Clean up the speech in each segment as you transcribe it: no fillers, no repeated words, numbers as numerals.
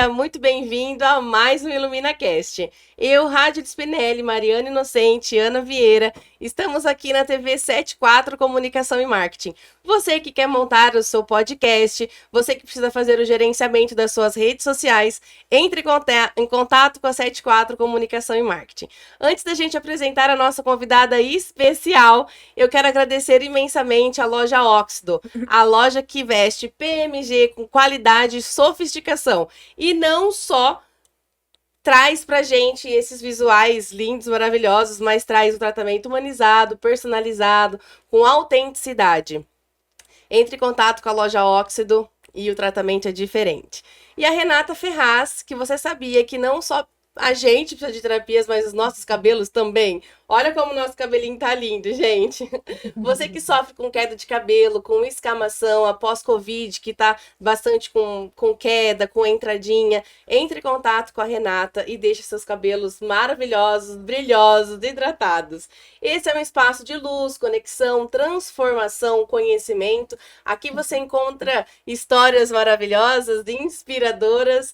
dia, muito bem-vindo a mais um IluminaCast. Eu, Rádio Spinelli, Mariana Inocente, Ana Vieira, estamos aqui na TV 74 Comunicação e Marketing. Você que quer montar o seu podcast, você que precisa fazer o gerenciamento das suas redes sociais, entre em contato com a 74 Comunicação e Marketing. Antes da gente apresentar a nossa convidada especial, eu quero agradecer imensamente a loja Óxido, a loja que veste PMG com qualidade e sofisticação. E não só traz pra gente esses visuais lindos, maravilhosos, mas traz um tratamento humanizado, personalizado, com autenticidade. Entre em contato com a loja Óxido e o tratamento é diferente. E a Renata Ferraz, que você sabia que não só a gente precisa de terapias, mas os nossos cabelos também. Olha como o nosso cabelinho tá lindo, gente. Você que sofre com queda de cabelo, com escamação após Covid, que tá bastante com queda, com entradinha, entre em contato com a Renata e deixe seus cabelos maravilhosos, brilhosos, hidratados. Esse é um espaço de luz, conexão, transformação, conhecimento. Aqui você encontra histórias maravilhosas, inspiradoras,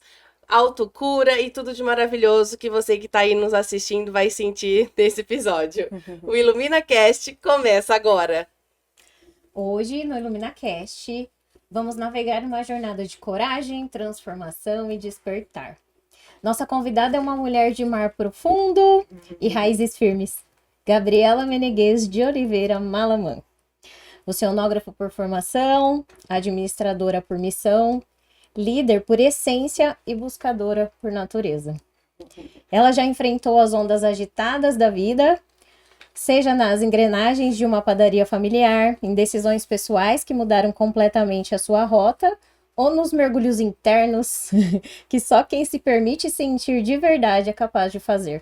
autocura e tudo de maravilhoso que você que está aí nos assistindo vai sentir desse episódio. O IluminaCast começa agora. Hoje, no IluminaCast, vamos navegar numa jornada de coragem, transformação e despertar. Nossa convidada é uma mulher de mar profundo e raízes firmes, Gabriela Menegues de Oliveira Malamã. Oceanógrafa por formação, administradora por missão, líder por essência e buscadora por natureza. Ela já enfrentou as ondas agitadas da vida, seja nas engrenagens de uma padaria familiar, em decisões pessoais que mudaram completamente a sua rota, ou nos mergulhos internos que só quem se permite sentir de verdade é capaz de fazer.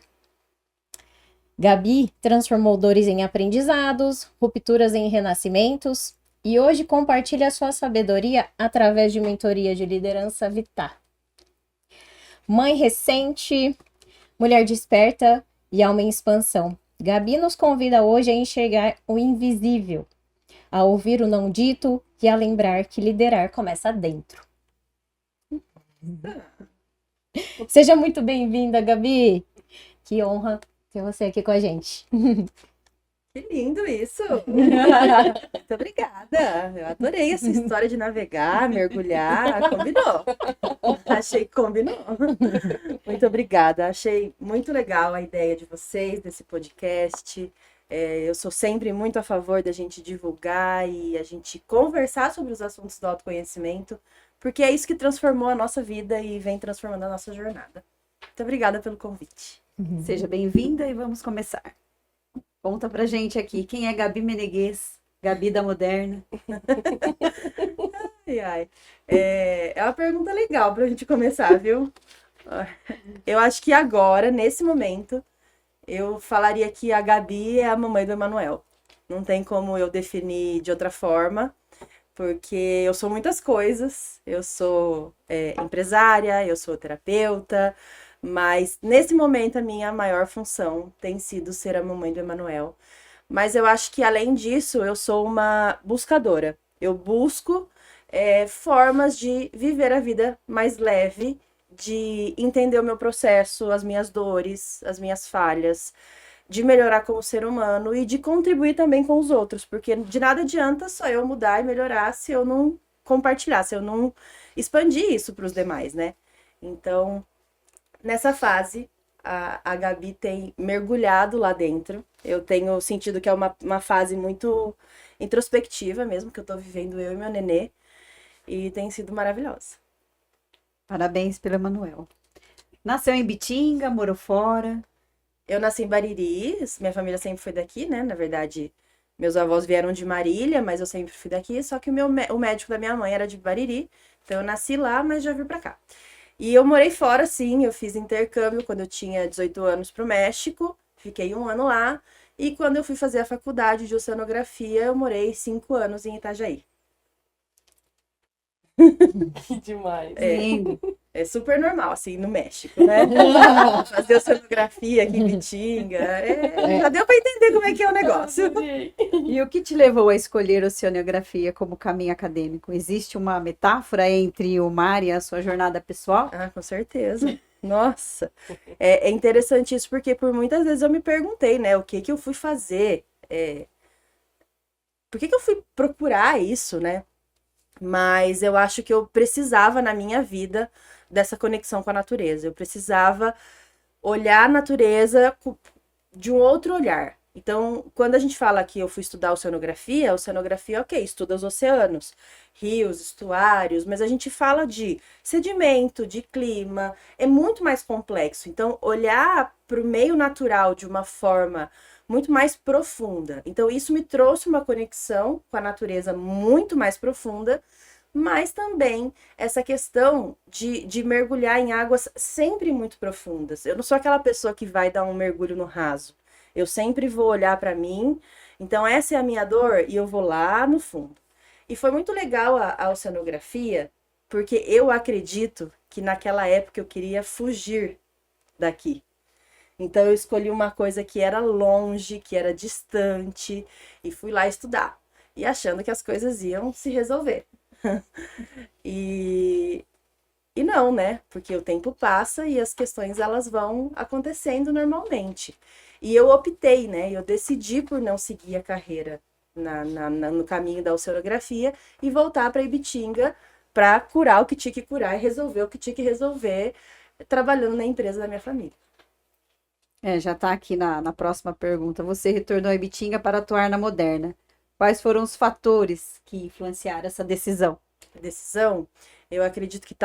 Gabi transformou dores em aprendizados, rupturas em renascimentos, e hoje compartilha sua sabedoria através de mentoria de liderança Vitar. Mãe recente, mulher desperta e alma em expansão. Gabi nos convida hoje a enxergar o invisível, a ouvir o não dito e a lembrar que liderar começa dentro. Seja muito bem-vinda, Gabi. Que honra ter você aqui com a gente. Que lindo isso! Muito obrigada! Eu adorei essa história de navegar, mergulhar. Combinou! Achei que combinou. Muito obrigada. Achei muito legal a ideia de vocês, desse podcast. Eu sou sempre muito a favor da gente divulgar e a gente conversar sobre os assuntos do autoconhecimento, porque é isso que transformou a nossa vida e vem transformando a nossa jornada. Muito obrigada pelo convite. Seja bem-vinda e vamos começar. Conta pra gente aqui, quem é Gabi Menegues, Gabi da Moderna? Ai. É uma pergunta legal pra gente começar, viu? Eu acho que agora, nesse momento, eu falaria que a Gabi é a mamãe do Emanuel. Não tem como eu definir de outra forma, porque eu sou muitas coisas. Eu sou empresária, eu sou terapeuta, mas nesse momento a minha maior função tem sido ser a mamãe do Emanuel. Mas eu acho que além disso eu sou uma buscadora. Eu busco formas de viver a vida mais leve, de entender o meu processo, as minhas dores, as minhas falhas, de melhorar como ser humano e de contribuir também com os outros, porque de nada adianta só eu mudar e melhorar se eu não compartilhar, se eu não expandir isso para os demais, né? Então, nessa fase, a Gabi tem mergulhado lá dentro. Eu tenho sentido que é uma fase muito introspectiva mesmo, que eu tô vivendo eu e meu nenê. E tem sido maravilhosa. Parabéns pelo Emanuel. Nasceu em Bitinga, morou fora. Eu nasci em Bariri, minha família sempre foi daqui, né? Na verdade, meus avós vieram de Marília, mas eu sempre fui daqui. Só que o médico da minha mãe era de Bariri. Então eu nasci lá, mas já vim pra cá. E eu morei fora, sim, eu fiz intercâmbio quando eu tinha 18 anos pro México, fiquei 1 ano lá, e quando eu fui fazer a faculdade de oceanografia, eu morei 5 anos em Itajaí. Que demais. Lindo. É super normal, assim, no México, né? Fazer oceanografia aqui em Bitinga. Já deu para entender como é que é o negócio. E o que te levou a escolher oceanografia como caminho acadêmico? Existe uma metáfora entre o mar e a sua jornada pessoal? Ah, com certeza. Nossa, é interessante isso, porque por muitas vezes eu me perguntei, né, o que que eu fui fazer, por que que eu fui procurar isso, né? Mas eu acho que eu precisava na minha vida dessa conexão com a natureza. Eu precisava olhar a natureza de um outro olhar. Então, quando a gente fala que eu fui estudar oceanografia, ok, estuda os oceanos, rios, estuários, mas a gente fala de sedimento, de clima, é muito mais complexo. Então, olhar para o meio natural de uma forma muito mais profunda. Então, isso me trouxe uma conexão com a natureza muito mais profunda, mas também essa questão de mergulhar em águas sempre muito profundas. Eu não sou aquela pessoa que vai dar um mergulho no raso. Eu sempre vou olhar para mim, então essa é a minha dor e eu vou lá no fundo. E foi muito legal a oceanografia, porque eu acredito que naquela época eu queria fugir daqui. Então eu escolhi uma coisa que era longe, que era distante, e fui lá estudar. E achando que as coisas iam se resolver. E, e não, né? Porque o tempo passa e as questões elas vão acontecendo normalmente. E eu optei, né? Eu decidi por não seguir a carreira no caminho da oceanografia e voltar para Ibitinga para curar o que tinha que curar e resolver o que tinha que resolver, trabalhando na empresa da minha família. Já está aqui na próxima pergunta. Você retornou a Ibitinga para atuar na Moderna. Quais foram os fatores que influenciaram essa decisão? A decisão, eu acredito que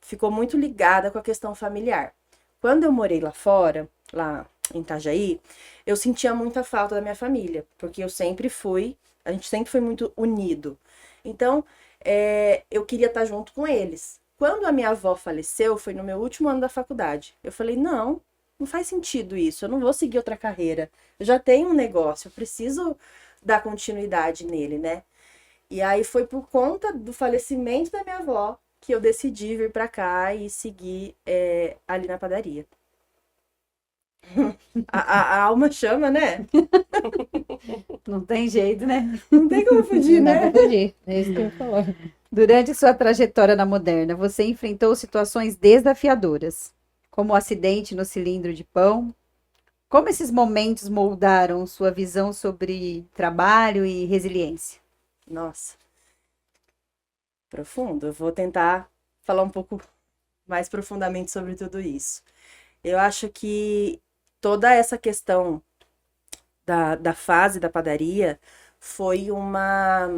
ficou muito ligada com a questão familiar. Quando eu morei lá fora, lá em Itajaí, eu sentia muita falta da minha família, porque a gente sempre foi muito unido. Então, eu queria estar junto com eles. Quando a minha avó faleceu, foi no meu último ano da faculdade. Eu falei, não faz sentido isso, eu não vou seguir outra carreira. Eu já tenho um negócio, eu preciso dar continuidade nele, né? E aí foi por conta do falecimento da minha avó que eu decidi vir para cá e seguir ali na padaria. A alma chama, né? Não tem jeito, né? Não tem como fugir, Não dá né? pra fugir. É isso que eu falou. Durante sua trajetória na Moderna, você enfrentou situações desafiadoras, como o acidente no cilindro de pão. Como esses momentos moldaram sua visão sobre trabalho e resiliência? Nossa, profundo. Eu vou tentar falar um pouco mais profundamente sobre tudo isso. Eu acho que toda essa questão da fase da padaria foi uma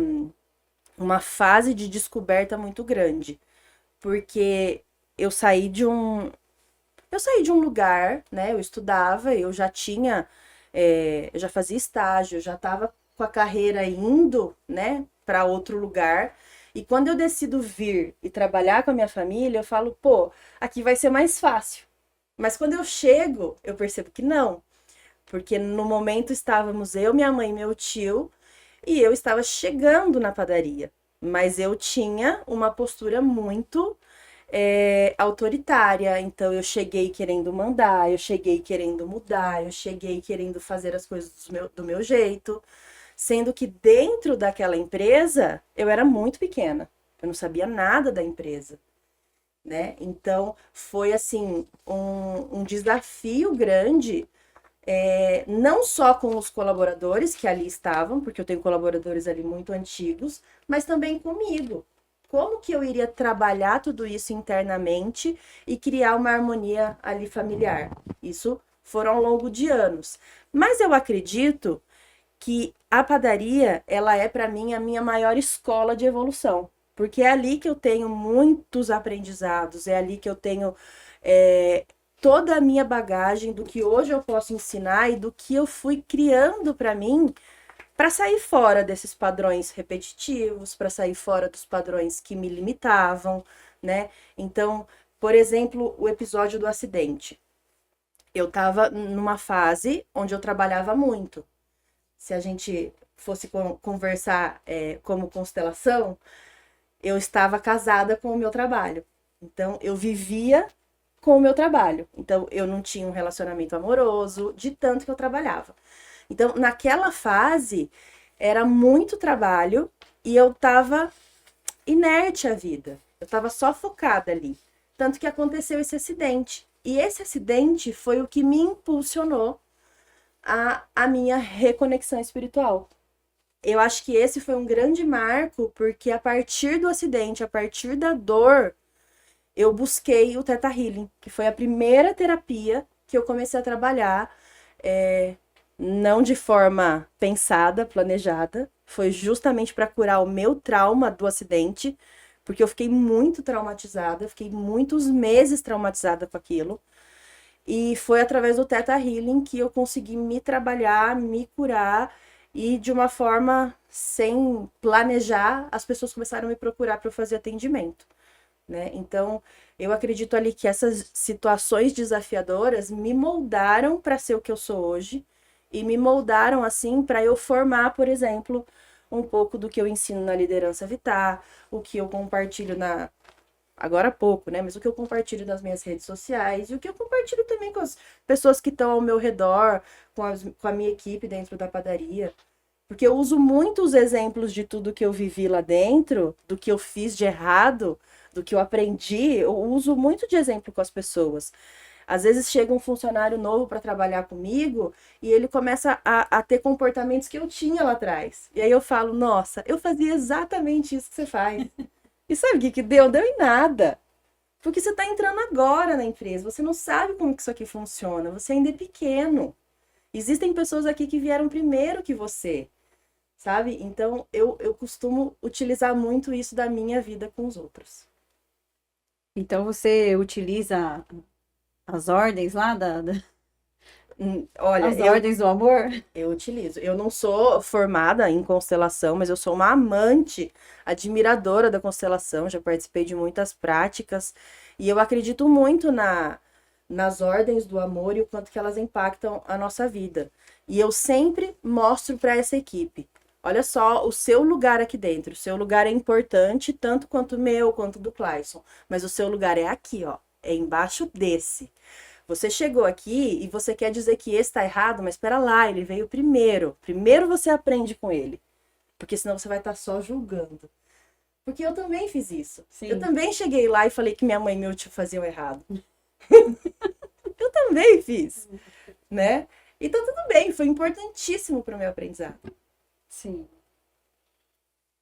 fase de descoberta muito grande, porque eu saí de um lugar, né? Eu estudava, eu já tinha, eu já fazia estágio, eu já estava com a carreira indo, né, para outro lugar. E quando eu decido vir e trabalhar com a minha família, eu falo, pô, aqui vai ser mais fácil. Mas quando eu chego, eu percebo que não. Porque no momento estávamos eu, minha mãe e meu tio, e eu estava chegando na padaria. Mas eu tinha uma postura muito autoritária. Então eu cheguei querendo mandar, eu cheguei querendo mudar, eu cheguei querendo fazer as coisas do meu jeito. Sendo que dentro daquela empresa, eu era muito pequena. Eu não sabia nada da empresa, né? Então, foi, assim, um desafio grande, não só com os colaboradores que ali estavam, porque eu tenho colaboradores ali muito antigos, mas também comigo. Como que eu iria trabalhar tudo isso internamente e criar uma harmonia ali familiar? Isso foram ao longo de anos. Mas eu acredito que a padaria, ela é para mim a minha maior escola de evolução, porque é ali que eu tenho muitos aprendizados, é ali que eu tenho toda a minha bagagem do que hoje eu posso ensinar e do que eu fui criando para mim, para sair fora desses padrões repetitivos, para sair fora dos padrões que me limitavam, né? Então, por exemplo, o episódio do acidente. Eu estava numa fase onde eu trabalhava muito. Se a gente fosse conversar como constelação, eu estava casada com o meu trabalho. Então, eu vivia com o meu trabalho. Então, eu não tinha um relacionamento amoroso, de tanto que eu trabalhava. Então, naquela fase, era muito trabalho e eu tava inerte à vida. Eu tava só focada ali. Tanto que aconteceu esse acidente. E esse acidente foi o que me impulsionou a minha reconexão espiritual. Eu acho que esse foi um grande marco, porque a partir do acidente, a partir da dor, eu busquei o Theta Healing, que foi a primeira terapia que eu comecei a trabalhar, não de forma pensada, planejada, foi justamente para curar o meu trauma do acidente, porque eu fiquei muito traumatizada, fiquei muitos meses traumatizada com aquilo. E foi através do Theta Healing que eu consegui me trabalhar, me curar e de uma forma sem planejar, as pessoas começaram a me procurar para eu fazer atendimento, né? Então, eu acredito ali que essas situações desafiadoras me moldaram para ser o que eu sou hoje e me moldaram assim para eu formar, por exemplo, um pouco do que eu ensino na liderança Vitar, o que eu compartilho agora há pouco, né? Mas o que eu compartilho nas minhas redes sociais e o que eu compartilho também com as pessoas que estão ao meu redor, com a minha equipe dentro da padaria. Porque eu uso muitos exemplos de tudo que eu vivi lá dentro, do que eu fiz de errado, do que eu aprendi, eu uso muito de exemplo com as pessoas. Às vezes chega um funcionário novo para trabalhar comigo e ele começa a ter comportamentos que eu tinha lá atrás. E aí eu falo, nossa, eu fazia exatamente isso que você faz. E sabe o que deu? Deu em nada. Porque você está entrando agora na empresa, você não sabe como que isso aqui funciona, você ainda é pequeno. Existem pessoas aqui que vieram primeiro que você, sabe? Então, eu costumo utilizar muito isso da minha vida com os outros. Então você utiliza as ordens lá Olha, as ordens do amor? eu utilizo. Eu não sou formada em constelação, mas eu sou uma amante, admiradora da constelação. Já participei de muitas práticas e eu acredito muito nas ordens do amor e o quanto que elas impactam a nossa vida. E eu sempre mostro para essa equipe. Olha só o seu lugar aqui dentro. O seu lugar é importante, tanto quanto o meu, quanto do Clayson. Mas o seu lugar é aqui, ó. É embaixo desse. Você chegou aqui e você quer dizer que esse tá errado, mas espera lá, ele veio primeiro. Primeiro você aprende com ele. Porque senão você vai estar só julgando. Porque eu também fiz isso. Sim. Eu também cheguei lá e falei que minha mãe e meu tio faziam errado. Eu também fiz, né? Então tudo bem, foi importantíssimo para o meu aprendizado. Sim.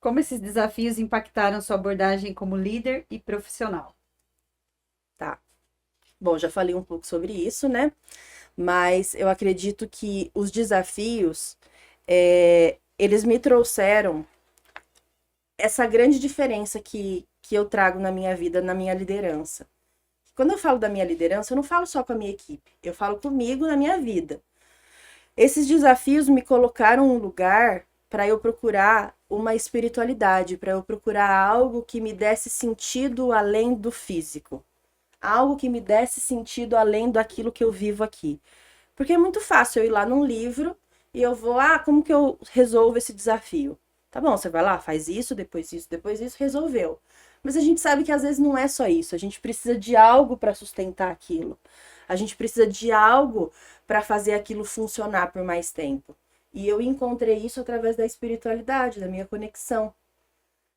Como esses desafios impactaram sua abordagem como líder e profissional? Tá. Bom, já falei um pouco sobre isso, né? Mas eu acredito que os desafios, eles me trouxeram essa grande diferença que eu trago na minha vida, na minha liderança. Quando eu falo da minha liderança, eu não falo só com a minha equipe, eu falo comigo na minha vida. Esses desafios me colocaram um lugar para eu procurar uma espiritualidade, para eu procurar algo que me desse sentido além do físico. Algo que me desse sentido além daquilo que eu vivo aqui. Porque é muito fácil eu ir lá num livro e eu vou, como que eu resolvo esse desafio? Tá bom, você vai lá, faz isso, depois isso, resolveu. Mas a gente sabe que às vezes não é só isso, a gente precisa de algo para sustentar aquilo. A gente precisa de algo para fazer aquilo funcionar por mais tempo. E eu encontrei isso através da espiritualidade, da minha conexão.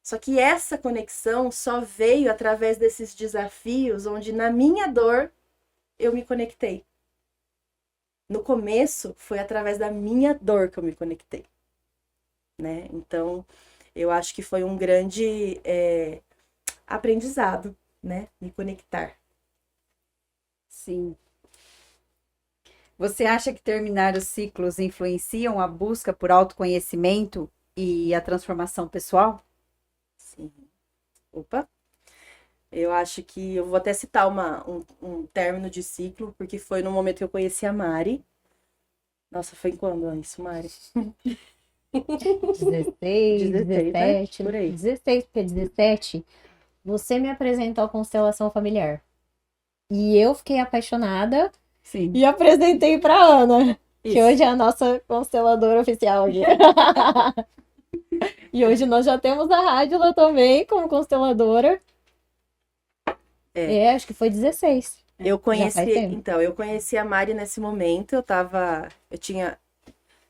Só que essa conexão só veio através desses desafios onde na minha dor eu me conectei. No começo foi através da minha dor que eu me conectei, né? Então eu acho que foi um grande aprendizado, né? Me conectar. Sim. Você acha que terminar os ciclos influenciam a busca por autoconhecimento e a transformação pessoal? Sim. Opa! Eu acho que eu vou até citar um término de ciclo, porque foi no momento que eu conheci a Mari. Nossa, foi quando isso, Mari? 16, 17, né? 17, Por aí. 16, porque 17, você me apresentou a constelação familiar. E eu fiquei apaixonada Sim. e apresentei pra Ana, que Isso. hoje é a nossa consteladora oficial aqui. E hoje nós já temos a Rádila também como consteladora. Acho que foi 16. Eu faz conheci, tempo. então, eu conheci a Mari nesse momento,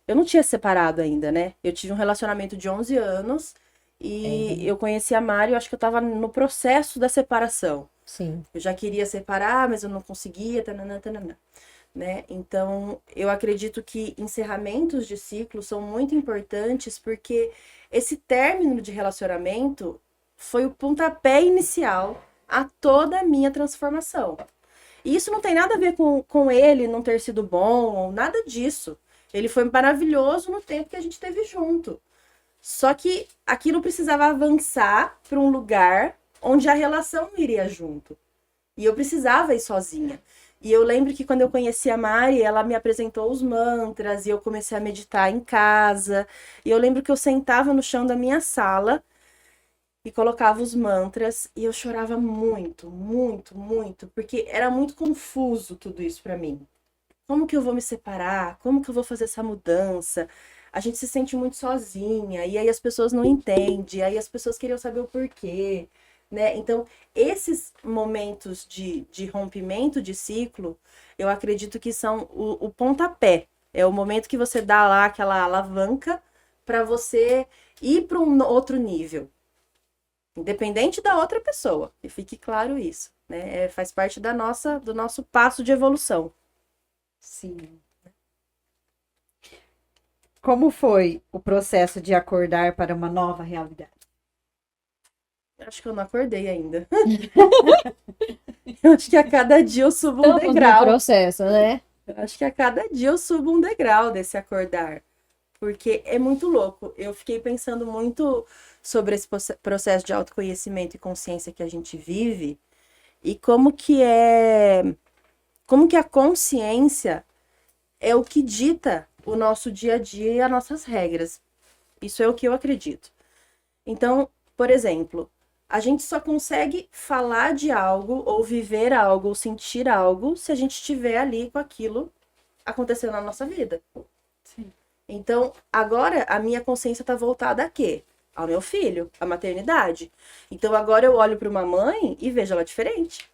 eu não tinha separado ainda, né? Eu tive um relacionamento de 11 anos e eu conheci a Mari, eu acho que eu tava no processo da separação. Sim. Eu já queria separar, mas eu não conseguia, tananã, tananã, né? Então, eu acredito que encerramentos de ciclo são muito importantes porque esse término de relacionamento foi o pontapé inicial a toda a minha transformação. E isso não tem nada a ver com ele não ter sido bom, ou nada disso. Ele foi maravilhoso no tempo que a gente teve junto. Só que aquilo precisava avançar para um lugar onde a relação iria junto. E eu precisava ir sozinha. E eu lembro que quando eu conheci a Mari, ela me apresentou os mantras e eu comecei a meditar em casa. E eu lembro que eu sentava no chão da minha sala e colocava os mantras e eu chorava muito, muito, muito, porque era muito confuso tudo isso para mim. Como que eu vou me separar? Como que eu vou fazer essa mudança? A gente se sente muito sozinha e aí as pessoas não entendem, aí as pessoas queriam saber o porquê, né? Então, esses momentos de rompimento de ciclo, eu acredito que são o pontapé. É o momento que você dá lá aquela alavanca para você ir para um outro nível. Independente da outra pessoa, e fique claro isso, né? Faz parte do nosso passo de evolução. Sim. Como foi o processo de acordar para uma nova realidade? Acho que eu não acordei ainda. Eu acho que a cada dia eu subo um Estamos no degrau. processo, né? Eu acho que a cada dia eu subo um degrau desse acordar. Porque é muito louco. Eu fiquei pensando muito sobre esse processo de autoconhecimento e consciência que a gente vive e como que a consciência é o que dita o nosso dia a dia e as nossas regras. Isso é o que eu acredito. Então, por exemplo, a gente só consegue falar de algo ou viver algo ou sentir algo se a gente estiver ali com aquilo acontecendo na nossa vida. Sim. Então, agora a minha consciência está voltada a quê? Ao meu filho, à maternidade. Então, agora eu olho para uma mãe e vejo ela diferente.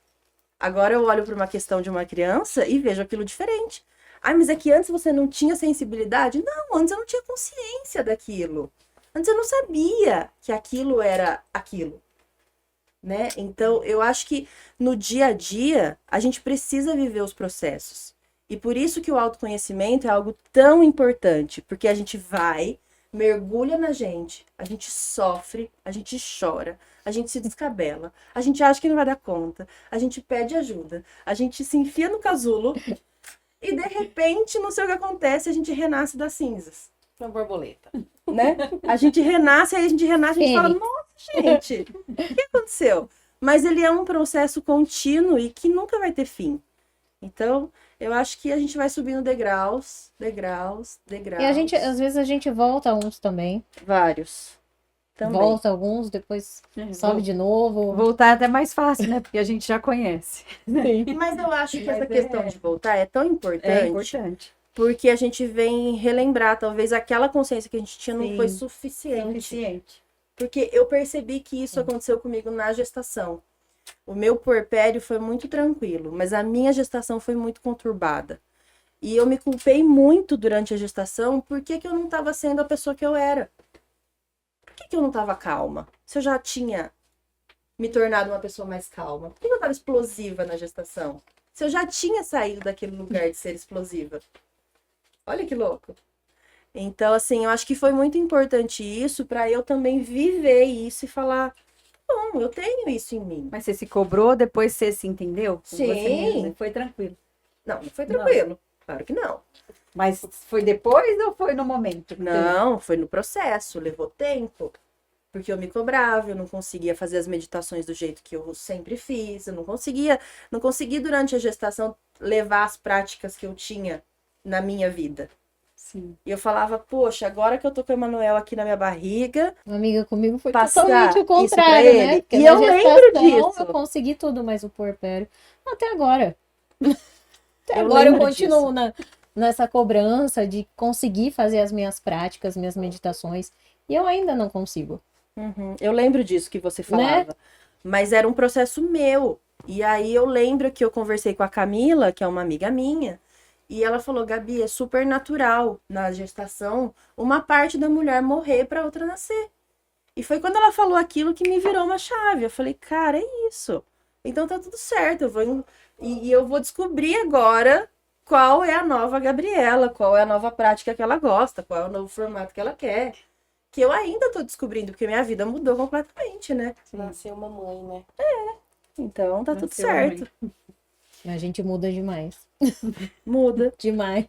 Agora eu olho para uma questão de uma criança e vejo aquilo diferente. Ah, mas é que antes você não tinha sensibilidade? Não, antes eu não tinha consciência daquilo. Antes eu não sabia que aquilo era aquilo, né? Então, eu acho que no dia a dia a gente precisa viver os processos. E por isso que o autoconhecimento é algo tão importante, porque a gente vai, mergulha na gente, a gente sofre, a gente chora, a gente se descabela, a gente acha que não vai dar conta, a gente pede ajuda, a gente se enfia no casulo e de repente, não sei o que acontece, a gente renasce das cinzas. Uma borboleta. Né? A gente renasce, aí a gente fala, nossa, gente, o que aconteceu? Mas ele é um processo contínuo e que nunca vai ter fim. Então, eu acho que a gente vai subindo degraus. E às vezes a gente volta a uns também. Vários. Também. Volta alguns, depois sobe de novo. Voltar é até mais fácil, né? Porque a gente já conhece. Mas eu acho que essa questão de voltar é tão importante. É importante. Porque a gente vem relembrar, talvez aquela consciência que a gente tinha não foi suficiente. Porque eu percebi que isso aconteceu comigo na gestação. O meu puerpério foi muito tranquilo, mas a minha gestação foi muito conturbada. E eu me culpei muito durante a gestação, por que eu não estava sendo a pessoa que eu era? Por que eu não estava calma? Se eu já tinha me tornado uma pessoa mais calma. Por que eu estava explosiva na gestação? Se eu já tinha saído daquele lugar de ser explosiva. Olha que louco. Então, assim, eu acho que foi muito importante isso para eu também viver isso e falar, bom, eu tenho isso em mim. Mas você se cobrou, depois você se entendeu? Com Sim. você mesma? Foi tranquilo. Não foi tranquilo. Claro que não. Mas foi depois ou foi no momento? Não, foi no processo, levou tempo. Porque eu me cobrava, eu não conseguia fazer as meditações do jeito que eu sempre fiz, eu não consegui durante a gestação levar as práticas que eu tinha na minha vida. Sim. E eu falava, poxa, agora que eu tô com o Emanuel aqui na minha barriga, Uma amiga comigo foi passar totalmente o isso pra contrário, ele. né? Porque E na eu lembro gestação disso. eu consegui tudo, mas o puerpério, até agora. Até Eu agora eu lembro continuo nessa cobrança de conseguir fazer as minhas práticas, minhas meditações, e eu ainda não consigo. Uhum. Eu lembro disso que você falava. Mas era um processo meu. E aí eu lembro que eu conversei com a Camila, que é uma amiga minha, e ela falou, Gabi, é super natural na gestação uma parte da mulher morrer para outra nascer. E foi quando ela falou aquilo que me virou uma chave. Eu falei, cara, é isso. Então tá tudo certo. E eu vou descobrir agora qual é a nova Gabriela, qual é a nova prática que ela gosta, qual é o novo formato que ela quer. Que eu ainda tô descobrindo, porque minha vida mudou completamente, né? Nasceu uma mãe, né? Então tá tudo Nasceu certo. A gente muda demais. Muda. Demais.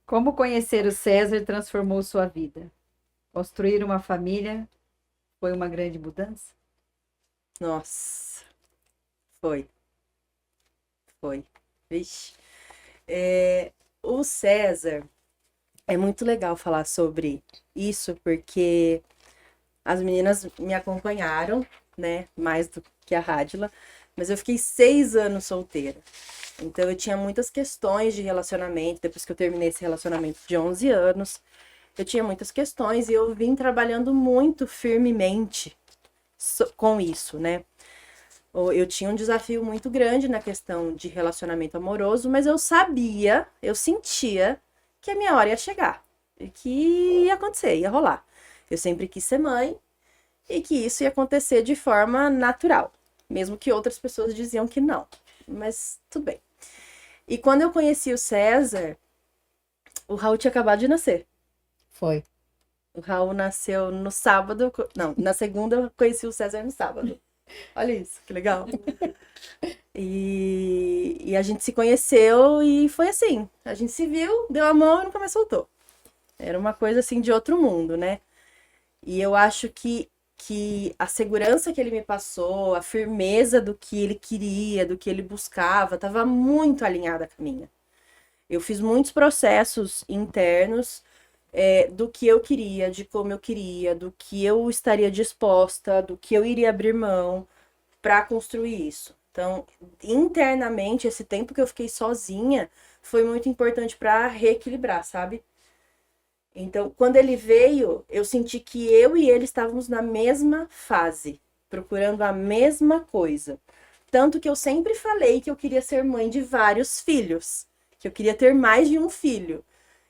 Como conhecer o César transformou sua vida? Construir uma família foi uma grande mudança? Nossa. Foi. Vixe. O César, é muito legal falar sobre isso, porque as meninas me acompanharam, né? Mais do que a Rádila, mas eu fiquei 6 anos solteira. Então eu tinha muitas questões de relacionamento, depois que eu terminei esse relacionamento de 11 anos, eu tinha muitas questões e eu vim trabalhando muito firmemente com isso, né? Eu tinha um desafio muito grande na questão de relacionamento amoroso, mas eu sabia, eu sentia que a minha hora ia chegar, e que ia acontecer, ia rolar. Eu sempre quis ser mãe e que isso ia acontecer de forma natural, mesmo que outras pessoas diziam que não, mas tudo bem. E quando eu conheci o César, o Raul tinha acabado de nascer. Foi. O Raul nasceu no sábado, não, na segunda eu conheci o César no sábado. Olha isso, que legal. E a gente se conheceu e foi assim. A gente se viu, deu a mão e nunca mais soltou. Era uma coisa assim de outro mundo, né? E eu acho que a segurança que ele me passou, a firmeza do que ele queria, do que ele buscava, estava muito alinhada com a minha. Eu fiz muitos processos internos do que eu queria, de como eu queria, do que eu estaria disposta, do que eu iria abrir mão para construir isso. Então, internamente, esse tempo que eu fiquei sozinha foi muito importante para reequilibrar, sabe? Então, quando ele veio, eu senti que eu e ele estávamos na mesma fase, procurando a mesma coisa. Tanto que eu sempre falei que eu queria ser mãe de vários filhos, que eu queria ter mais de um filho.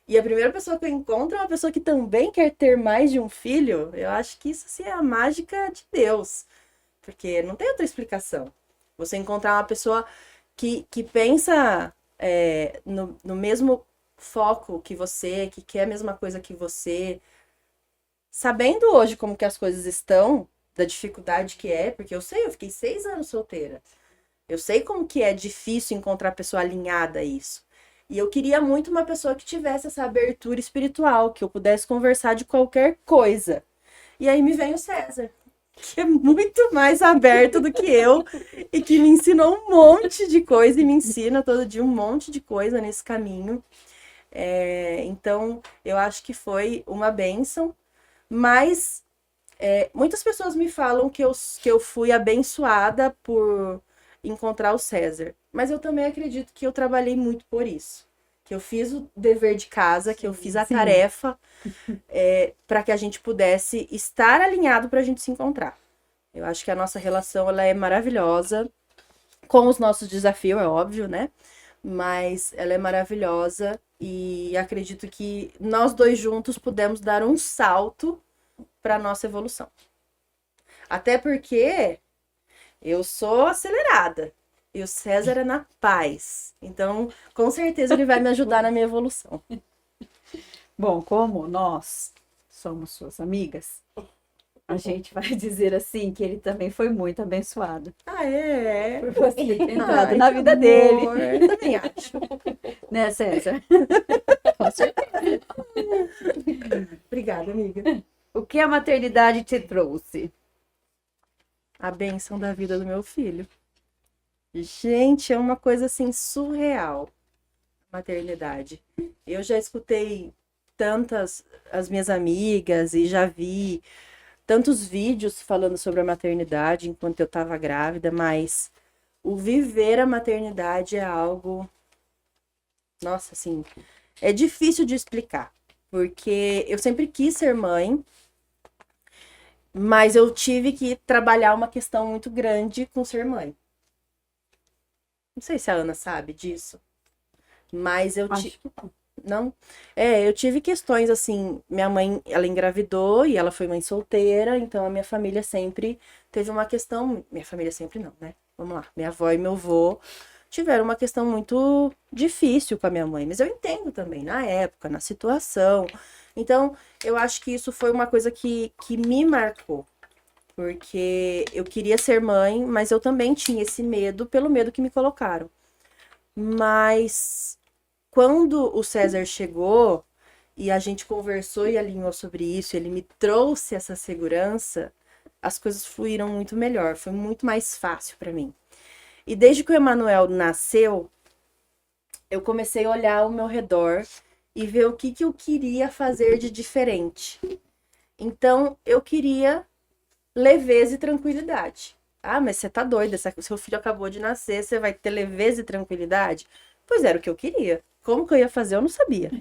E a primeira pessoa que eu encontro é uma pessoa que também quer ter mais de um filho. Eu acho que isso assim, é a mágica de Deus. Porque não tem outra explicação. Você encontrar uma pessoa que pensa no mesmo foco que você, que quer a mesma coisa que você, sabendo hoje como que as coisas estão, da dificuldade que é, porque eu sei, eu fiquei 6 anos solteira. Eu sei como que é difícil encontrar pessoa alinhada a isso. E eu queria muito uma pessoa que tivesse essa abertura espiritual, que eu pudesse conversar de qualquer coisa. E aí me vem o César, que é muito mais aberto do que eu e que me ensinou um monte de coisa e me ensina todo dia um monte de coisa nesse caminho. Então, eu acho que foi uma bênção, mas muitas pessoas me falam que eu fui abençoada por encontrar o César, mas eu também acredito que eu trabalhei muito por isso, que eu fiz o dever de casa, que eu fiz a tarefa para que a gente pudesse estar alinhado para a gente se encontrar. Eu acho que a nossa relação ela é maravilhosa, com os nossos desafios, é óbvio, né? Mas ela é maravilhosa e acredito que nós dois juntos pudemos dar um salto para nossa evolução. Até porque eu sou acelerada e o César é na paz. Então, com certeza ele vai me ajudar na minha evolução. Bom, como nós somos suas amigas, a gente vai dizer assim que ele também foi muito abençoado Ah, é? por você ter entrado Ai, na que vida amor. dele. Também acho. Né, César? Com certeza. Obrigada, amiga. O que a maternidade te trouxe? A bênção da vida do meu filho. Gente, é uma coisa assim surreal. Maternidade. Eu já escutei tantas as minhas amigas e já vi tantos vídeos falando sobre a maternidade enquanto eu estava grávida, mas o viver a maternidade é algo, nossa, assim, é difícil de explicar, porque eu sempre quis ser mãe Mas eu tive que trabalhar uma questão muito grande com ser mãe. Não sei se a Ana sabe disso, mas Acho que não. É, eu tive questões assim, minha mãe, ela engravidou e ela foi mãe solteira, então a minha família sempre teve uma questão, minha família sempre não, né? Vamos lá, minha avó e meu avô tiveram uma questão muito difícil com a minha mãe, mas eu entendo também na época, na situação. Então, eu acho que isso foi uma coisa que me marcou, porque eu queria ser mãe, mas eu também tinha esse medo pelo medo que me colocaram. Mas quando o César chegou e a gente conversou e alinhou sobre isso, ele me trouxe essa segurança, as coisas fluíram muito melhor, foi muito mais fácil para mim. E desde que o Emanuel nasceu, eu comecei a olhar ao meu redor e ver o que eu queria fazer de diferente. Então, eu queria leveza e tranquilidade. Ah, mas você tá doida, seu filho acabou de nascer, você vai ter leveza e tranquilidade? Pois era o que eu queria. Como que eu ia fazer, eu não sabia.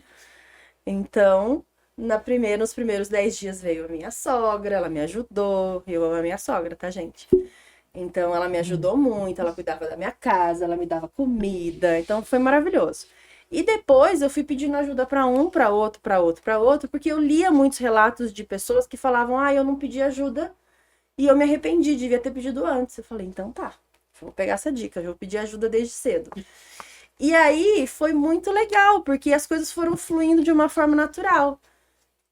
Então, nos primeiros 10 dias veio a minha sogra, ela me ajudou. Eu amo a minha sogra, tá, gente? Então, ela me ajudou muito, ela cuidava da minha casa, ela me dava comida. Então, foi maravilhoso. E depois eu fui pedindo ajuda para um, para outro, para outro, para outro, porque eu lia muitos relatos de pessoas que falavam: ah, eu não pedi ajuda e eu me arrependi, devia ter pedido antes. Eu falei: então tá, vou pegar essa dica, eu vou pedir ajuda desde cedo. E aí foi muito legal, porque as coisas foram fluindo de uma forma natural.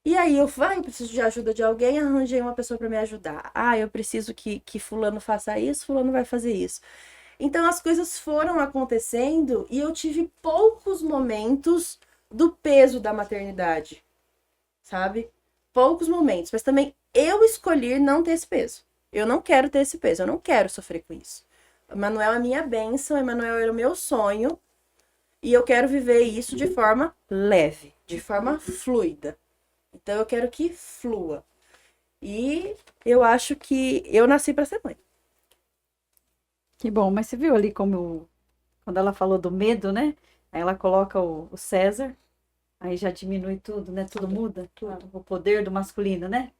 E aí eu falei: eu preciso de ajuda de alguém, arranjei uma pessoa para me ajudar. Ah, eu preciso que fulano faça isso, fulano vai fazer isso. Então as coisas foram acontecendo e eu tive poucos momentos do peso da maternidade, sabe? Poucos momentos, mas também eu escolhi não ter esse peso. Eu não quero ter esse peso, eu não quero sofrer com isso. Emanuel é minha bênção, Emanuel era o meu sonho e eu quero viver isso de forma leve, de forma fluida. Então eu quero que flua. E eu acho que eu nasci para ser mãe. que bom, mas você viu ali quando ela falou do medo, né? Aí ela coloca o César, aí já diminui tudo, né? Tudo muda, tudo. O poder do masculino, né?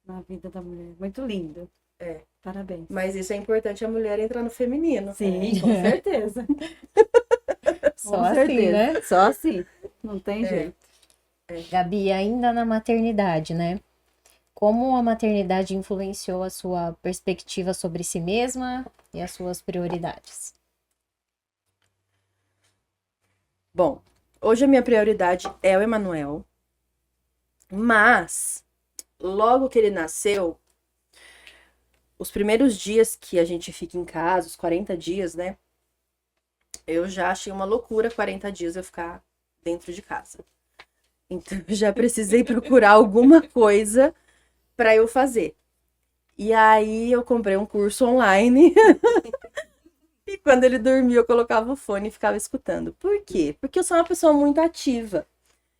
Na vida da mulher. Muito lindo. É. Parabéns. Mas isso é importante a mulher entrar no feminino. Sim, com certeza. Só Com assim, certeza. né? Só assim. Não tem jeito. Gabi, ainda na maternidade, né? Como a maternidade influenciou a sua perspectiva sobre si mesma e as suas prioridades? Bom, hoje a minha prioridade é o Emanuel, mas logo que ele nasceu, os primeiros dias que a gente fica em casa, os 40 dias, né? Eu já achei uma loucura 40 dias eu ficar dentro de casa. Então eu já precisei procurar alguma coisa para eu fazer. E aí eu comprei um curso online. E quando ele dormia, eu colocava o fone e ficava escutando. Por quê? Porque eu sou uma pessoa muito ativa.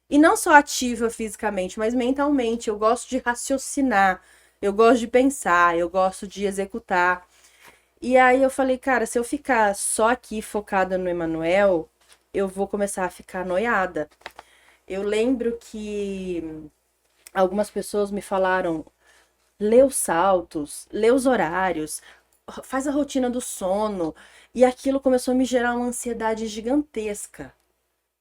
E não só ativa fisicamente, mas mentalmente. Eu gosto de raciocinar, eu gosto de pensar, eu gosto de executar. E aí eu falei: cara, se eu ficar só aqui focada no Emanuel, eu vou começar a ficar noiada. Eu lembro que algumas pessoas me falaram: lê os saltos, lê os horários, faz a rotina do sono. E aquilo começou a me gerar uma ansiedade gigantesca.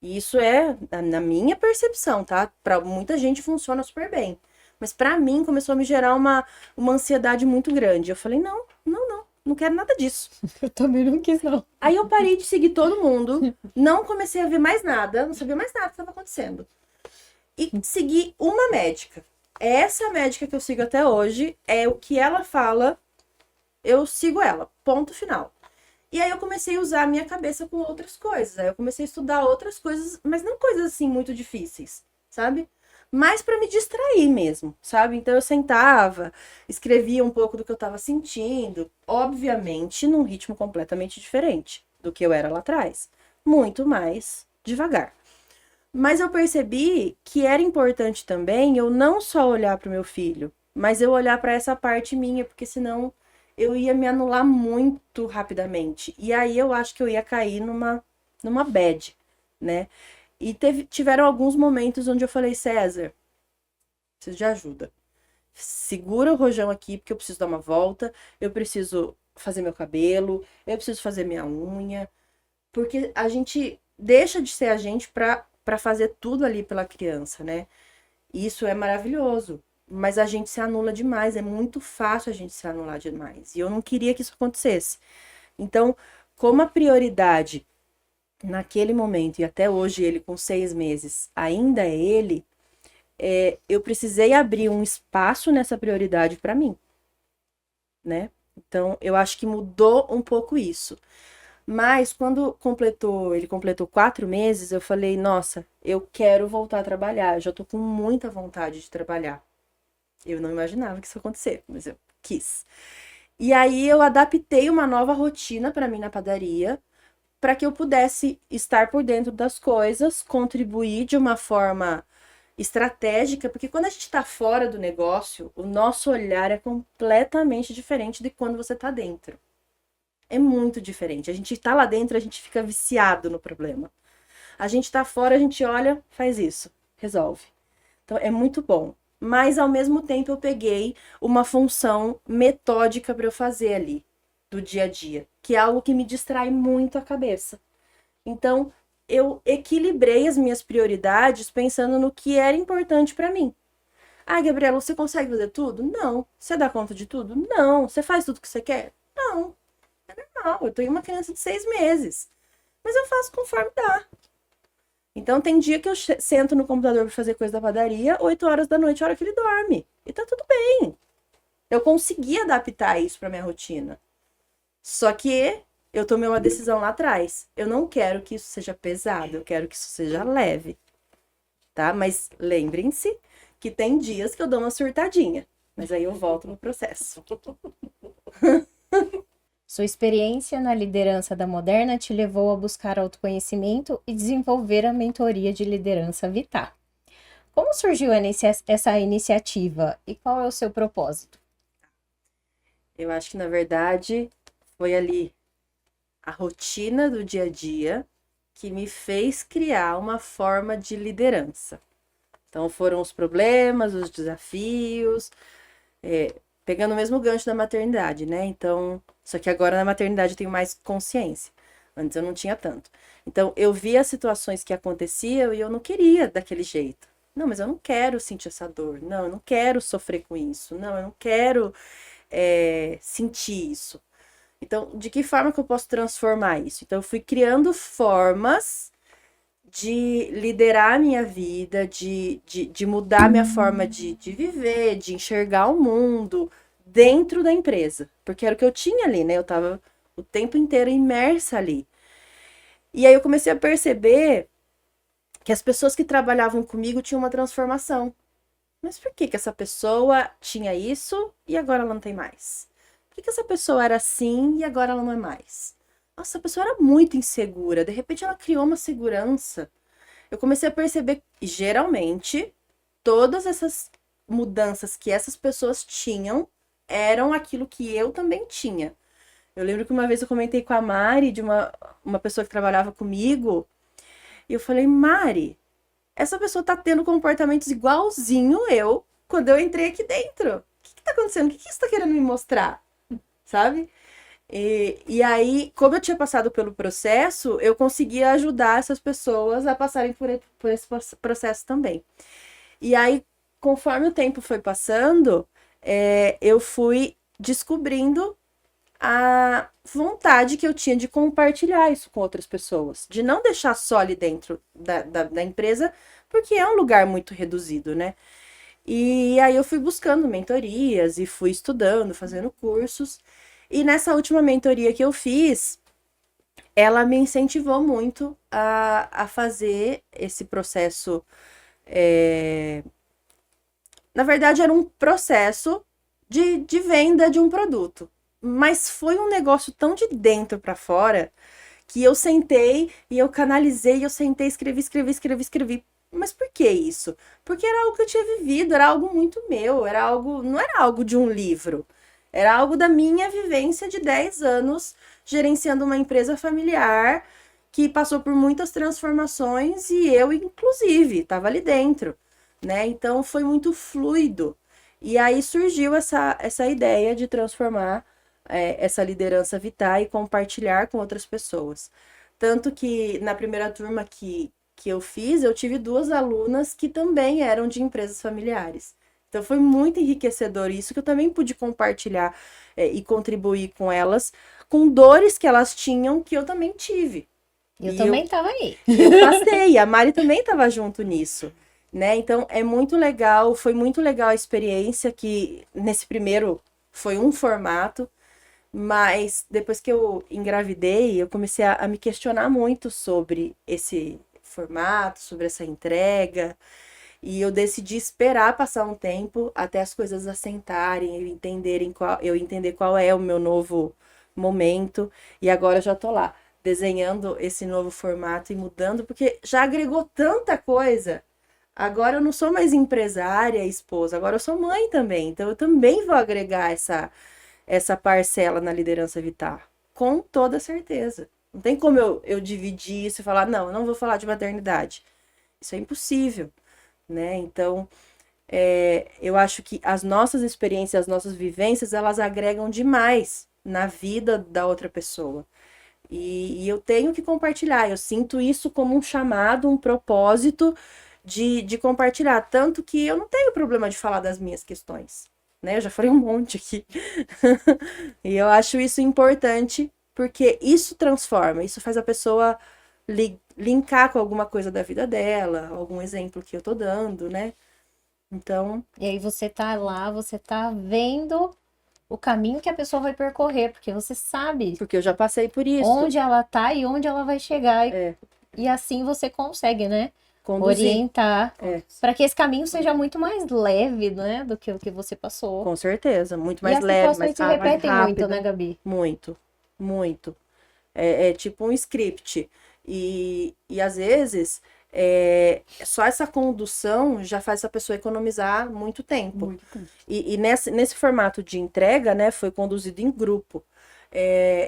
E isso é na minha percepção, tá? Para muita gente funciona super bem. Mas para mim começou a me gerar uma ansiedade muito grande. Eu falei: não quero nada disso. Eu também não quis, não. Aí eu parei de seguir todo mundo, não comecei a ver mais nada, não sabia mais nada que estava acontecendo. E segui uma médica. Essa médica que eu sigo até hoje, é o que ela fala, eu sigo ela, ponto final. E aí eu comecei a usar a minha cabeça com outras coisas. Aí eu comecei a estudar outras coisas, mas não coisas assim muito difíceis, sabe? Mais para me distrair mesmo, sabe? Então eu sentava, escrevia um pouco do que eu tava sentindo, obviamente num ritmo completamente diferente do que eu era lá atrás, muito mais devagar. Mas eu percebi que era importante também eu não só olhar para o meu filho, mas eu olhar para essa parte minha, porque senão eu ia me anular muito rapidamente. E aí eu acho que eu ia cair numa bad, né? E tiveram alguns momentos onde eu falei: César, preciso de ajuda. segura o rojão aqui, porque eu preciso dar uma volta, eu preciso fazer meu cabelo, eu preciso fazer minha unha, porque a gente deixa de ser a gente para fazer tudo ali pela criança, né? E isso é maravilhoso, mas a gente se anula demais, é muito fácil a gente se anular demais, e eu não queria que isso acontecesse. Então, como a prioridade naquele momento, e até hoje ele com 6 meses, ainda é ele, eu precisei abrir um espaço nessa prioridade para mim, né? Então, eu acho que mudou um pouco isso. Mas quando ele completou 4 meses, eu falei, nossa, eu quero voltar a trabalhar, eu já tô com muita vontade de trabalhar. Eu não imaginava que isso ia acontecer, mas eu quis. E aí eu adaptei uma nova rotina para mim na padaria, para que eu pudesse estar por dentro das coisas, contribuir de uma forma estratégica, porque quando a gente está fora do negócio, o nosso olhar é completamente diferente de quando você está dentro. É muito diferente. A gente está lá dentro, a gente fica viciado no problema. A gente está fora, a gente olha, faz isso, resolve. Então é muito bom. Mas ao mesmo tempo eu peguei uma função metódica para eu fazer ali, do dia a dia, que é algo que me distrai muito a cabeça. Então, eu equilibrei as minhas prioridades pensando no que era importante para mim. Ah, Gabriela, você consegue fazer tudo? Não. Você dá conta de tudo? Não. Você faz tudo que você quer? Não. É normal. Eu tenho uma criança de 6 meses. Mas eu faço conforme dá. Então, tem dia que eu sento no computador para fazer coisa da padaria, 8 horas da noite, a hora que ele dorme. E tá tudo bem. Eu consegui adaptar isso para minha rotina. Só que eu tomei uma decisão lá atrás. Eu não quero que isso seja pesado, eu quero que isso seja leve, tá? Mas lembrem-se que tem dias que eu dou uma surtadinha, mas aí eu volto no processo. Sua experiência na liderança da Moderna te levou a buscar autoconhecimento e desenvolver a mentoria de liderança Vitar. Como surgiu essa iniciativa e qual é o seu propósito? Eu acho que, na verdade, foi ali a rotina do dia a dia que me fez criar uma forma de liderança. Então, foram os problemas, os desafios, pegando o mesmo gancho da maternidade, né? Então, só que agora na maternidade eu tenho mais consciência. Antes eu não tinha tanto. Então, eu via as situações que aconteciam e eu não queria daquele jeito. Não, mas eu não quero sentir essa dor. Não, eu não quero sofrer com isso. Não, eu não quero sentir isso. Então, de que forma que eu posso transformar isso? Então, eu fui criando formas de liderar a minha vida, de mudar a minha forma de viver, de enxergar o mundo dentro da empresa. Porque era o que eu tinha ali, né? Eu tava o tempo inteiro imersa ali. E aí eu comecei a perceber que as pessoas que trabalhavam comigo tinham uma transformação. Mas por que essa pessoa tinha isso e agora ela não tem mais? Por que essa pessoa era assim e agora ela não é mais? Nossa, essa pessoa era muito insegura. De repente ela criou uma segurança. Eu comecei a perceber que, geralmente, todas essas mudanças que essas pessoas tinham eram aquilo que eu também tinha. Eu lembro que uma vez eu comentei com a Mari, de uma pessoa que trabalhava comigo, e eu falei, Mari, essa pessoa tá tendo comportamentos igualzinho eu quando eu entrei aqui dentro. O que tá acontecendo? O que você tá querendo me mostrar? Sabe? E aí, como eu tinha passado pelo processo, eu conseguia ajudar essas pessoas a passarem por esse processo também. E aí, conforme o tempo foi passando, eu fui descobrindo a vontade que eu tinha de compartilhar isso com outras pessoas, de não deixar só ali dentro da empresa, porque é um lugar muito reduzido, né? E aí eu fui buscando mentorias e fui estudando, fazendo cursos. E nessa última mentoria que eu fiz, ela me incentivou muito a fazer esse processo. Na verdade, era um processo de venda de um produto. Mas foi um negócio tão de dentro para fora que eu sentei e eu canalizei, eu sentei, escrevi. Mas por que isso? Porque era algo que eu tinha vivido, era algo muito meu, não era algo de um livro. Era algo da minha vivência de 10 anos, gerenciando uma empresa familiar que passou por muitas transformações e eu, inclusive, estava ali dentro, né? Então, foi muito fluido. E aí surgiu essa ideia de transformar essa liderança Vitar e compartilhar com outras pessoas. Tanto que na primeira turma que eu fiz, eu tive 2 alunas que também eram de empresas familiares. Então foi muito enriquecedor isso, que eu também pude compartilhar e contribuir com elas, com dores que elas tinham, que eu também tive. Eu E também tava aí. eu passei, a Mari também estava junto nisso, né? Então é muito legal, foi muito legal a experiência, que nesse primeiro foi um formato, mas depois que eu engravidei, eu comecei a me questionar muito sobre esse formato, sobre essa entrega, e eu decidi esperar passar um tempo até as coisas assentarem, eu entender qual é o meu novo momento, e agora eu já tô lá desenhando esse novo formato e mudando, porque já agregou tanta coisa. Agora eu não sou mais empresária, esposa, agora eu sou mãe também. Então eu também vou agregar essa parcela na liderança Vitar, com toda certeza. Não tem como eu dividir isso e falar, não, eu não vou falar de maternidade. Isso é impossível, né? Então, eu acho que as nossas experiências, as nossas vivências, elas agregam demais na vida da outra pessoa. E eu tenho que compartilhar, eu sinto isso como um chamado, um propósito de compartilhar. Tanto que eu não tenho problema de falar das minhas questões, né? Eu já falei um monte aqui. E eu acho isso importante, porque isso transforma, isso faz a pessoa linkar com alguma coisa da vida dela, algum exemplo que eu tô dando, né? Então, E aí você tá lá, você tá vendo o caminho que a pessoa vai percorrer, porque você sabe porque eu já passei por isso. onde ela tá e onde ela vai chegar. É. E assim você consegue, né? Conduzir. Orientar É. para que esse caminho seja muito mais leve, né? Do que o que você passou. Com certeza, muito E mais as leve, situações mais se rápido. repetem muito, rápido. né, Gabi? Muito, muito. É tipo um script. E às vezes, só essa condução já faz essa pessoa economizar muito tempo. Muito tempo. E nesse formato de entrega, né, foi conduzido em grupo.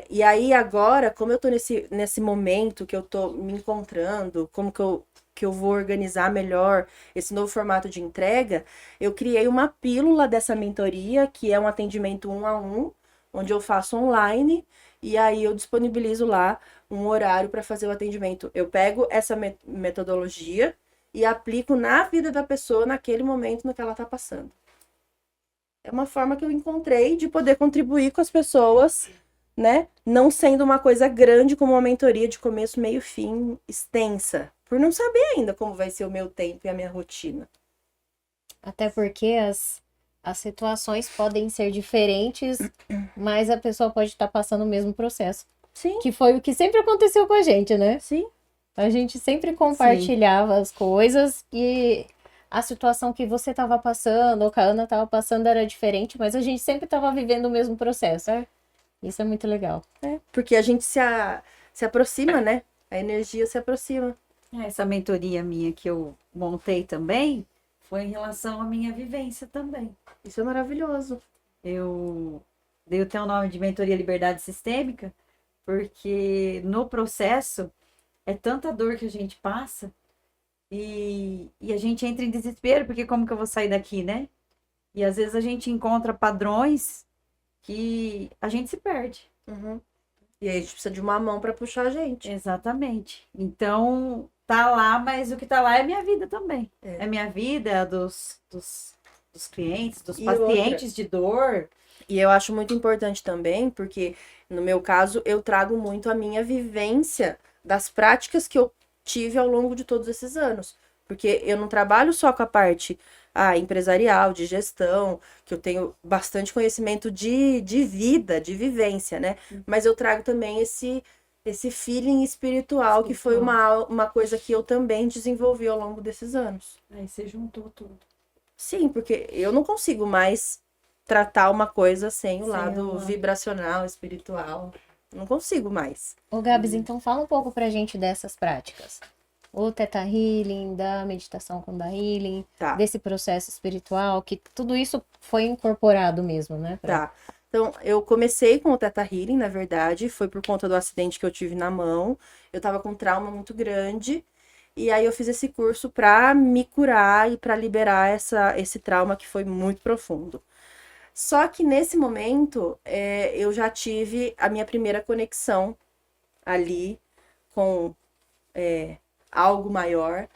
E aí agora, como eu tô nesse momento que eu tô me encontrando, como que eu vou organizar melhor esse novo formato de entrega, eu criei uma pílula dessa mentoria, que é um atendimento 1-a-1, onde eu faço online, e aí eu disponibilizo lá um horário para fazer o atendimento. Eu pego essa metodologia e aplico na vida da pessoa naquele momento no que ela está passando. É uma forma que eu encontrei de poder contribuir com as pessoas, né? Não sendo uma coisa grande como uma mentoria de começo, meio, fim, extensa. Por não saber ainda como vai ser o meu tempo e a minha rotina. Até porque as situações podem ser diferentes, mas a pessoa pode estar passando o mesmo processo. Sim, Que foi o que sempre aconteceu com a gente, né? sim. A gente sempre compartilhava as coisas e a situação que você estava passando, ou que a Ana estava passando, era diferente, mas a gente sempre estava vivendo o mesmo processo. Isso é muito legal. Porque a gente se aproxima, né? A energia se aproxima. Essa mentoria minha que eu montei também foi em relação à minha vivência também. Isso é maravilhoso. Eu dei até o nome de Mentoria Liberdade Sistêmica, porque no processo é tanta dor que a gente passa e a gente entra em desespero, porque como que eu vou sair daqui, né? E às vezes a gente encontra padrões que a gente se perde. Uhum. E aí a gente precisa de uma mão para puxar a gente. Exatamente. Então, tá lá, mas o que tá lá é minha vida também. É. É minha vida, é dos clientes, dos E pacientes de dor. E eu acho muito importante também, porque no meu caso eu trago muito a minha vivência das práticas que eu tive ao longo de todos esses anos. Porque eu não trabalho só com a parte empresarial, de gestão, que eu tenho bastante conhecimento de vida, de vivência, né? Mas eu trago também esse feeling espiritual, que foi uma coisa que eu também desenvolvi ao longo desses anos. Aí você juntou tudo. Sim, porque eu não consigo mais tratar uma coisa sem o Sem lado uma- vibracional, espiritual. Não consigo mais. Ô, Gabs, então fala um pouco pra gente dessas práticas. O Theta Healing, da meditação com da Healing, Tá. desse processo espiritual, que tudo isso foi incorporado mesmo, né? Tá. Então, eu comecei com o Theta Healing, na verdade, foi por conta do acidente que eu tive na mão. Eu tava com um trauma muito grande E aí eu fiz esse curso para me curar e para liberar esse trauma que foi muito profundo. Só que nesse momento, eu já tive a minha primeira conexão ali com algo maior,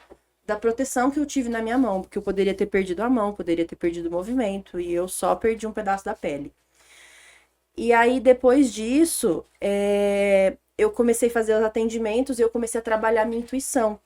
da proteção que eu tive na minha mão, porque eu poderia ter perdido a mão, poderia ter perdido o movimento, e eu só perdi um pedaço da pele. E aí, depois disso, eu comecei a fazer os atendimentos e eu comecei a trabalhar a minha intuição.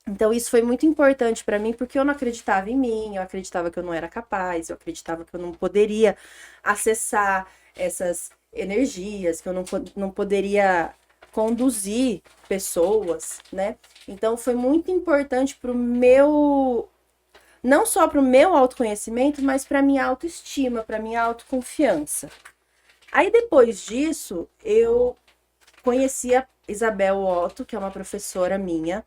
Então, isso foi muito importante para mim, porque eu não acreditava em mim, eu acreditava que eu não era capaz, eu acreditava que eu não poderia acessar essas energias, que eu não poderia conduzir pessoas, né? Então, foi muito importante para o meu, não só para o meu autoconhecimento, mas para minha autoestima, para minha autoconfiança. Aí, depois disso, eu conheci a Isabel Otto, que é uma professora minha,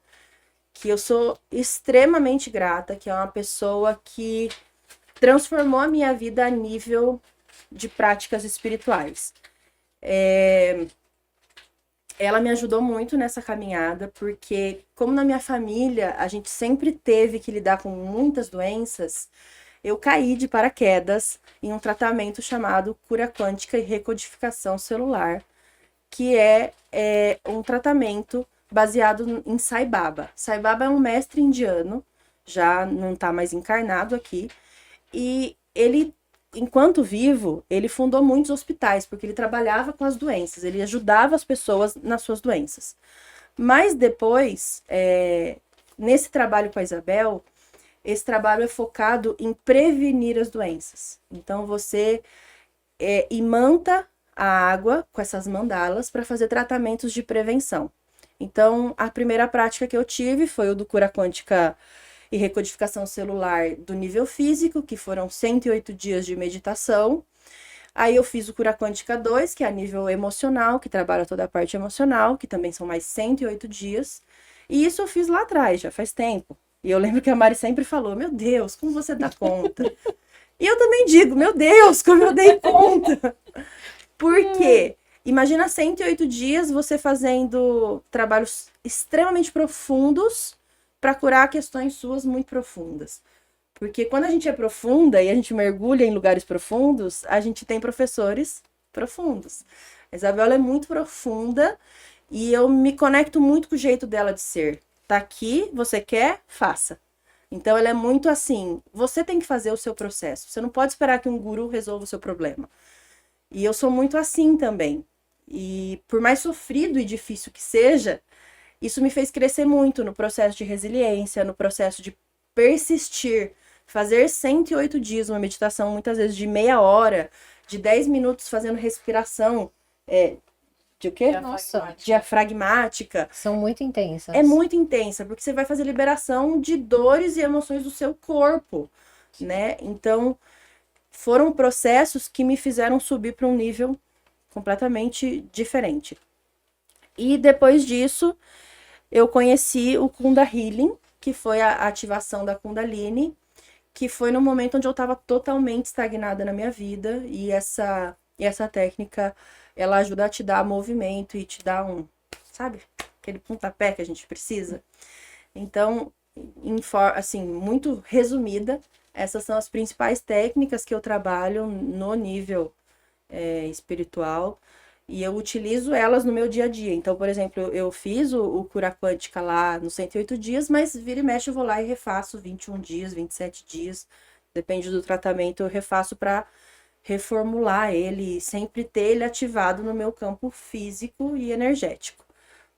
que eu sou extremamente grata, que é uma pessoa que transformou a minha vida a nível de práticas espirituais. Ela me ajudou muito nessa caminhada, porque como na minha família a gente sempre teve que lidar com muitas doenças, eu caí de paraquedas em um tratamento chamado cura quântica e recodificação celular, que é um tratamento baseado em Sai Baba. Sai Baba é um mestre indiano, já não está mais encarnado aqui, e ele, enquanto vivo, ele fundou muitos hospitais, porque ele trabalhava com as doenças, ele ajudava as pessoas nas suas doenças. Mas depois, nesse trabalho com a Isabel, esse trabalho é focado em prevenir as doenças. Então, você imanta a água com essas mandalas para fazer tratamentos de prevenção. Então, a primeira prática que eu tive foi o do cura quântica e recodificação celular do nível físico, que foram 108 dias de meditação. Aí eu fiz o cura quântica 2, que é a nível emocional, que trabalha toda a parte emocional, que também são mais 108 dias. E isso eu fiz lá atrás, já faz tempo. E eu lembro que a Mari sempre falou, meu Deus, como você dá conta? E eu também digo, meu Deus, como eu dei conta? Por quê? Imagina 108 dias você fazendo trabalhos extremamente profundos para curar questões suas muito profundas. Porque quando a gente é profunda e a gente mergulha em lugares profundos, a gente tem professores profundos. A Isabela é muito profunda e eu me conecto muito com o jeito dela de ser. Tá aqui, você quer? Faça. Então ela é muito assim, você tem que fazer o seu processo. Você não pode esperar que um guru resolva o seu problema. E eu sou muito assim também. E por mais sofrido e difícil que seja, isso me fez crescer muito no processo de resiliência, no processo de persistir. Fazer 108 dias uma meditação, muitas vezes de meia hora, de 10 minutos fazendo respiração, de o quê? Nossa, Diafragmática. são muito intensas. É muito intensa, porque você vai fazer liberação de dores e emoções do seu corpo, né? Então, foram processos que me fizeram subir para um nível completamente diferente. E depois disso, eu conheci o Kunda Healing, que foi a ativação da Kundalini, que foi no momento onde eu estava totalmente estagnada na minha vida, e essa técnica, ela ajuda a te dar movimento e te dar sabe, aquele pontapé que a gente precisa. Então, assim, muito resumida, essas são as principais técnicas que eu trabalho no nível espiritual, e eu utilizo elas no meu dia a dia. Então, por exemplo, eu fiz o cura quântica lá nos 108 dias, mas vira e mexe eu vou lá e refaço 21 dias, 27 dias, depende do tratamento, eu refaço para reformular ele, sempre ter ele ativado no meu campo físico e energético.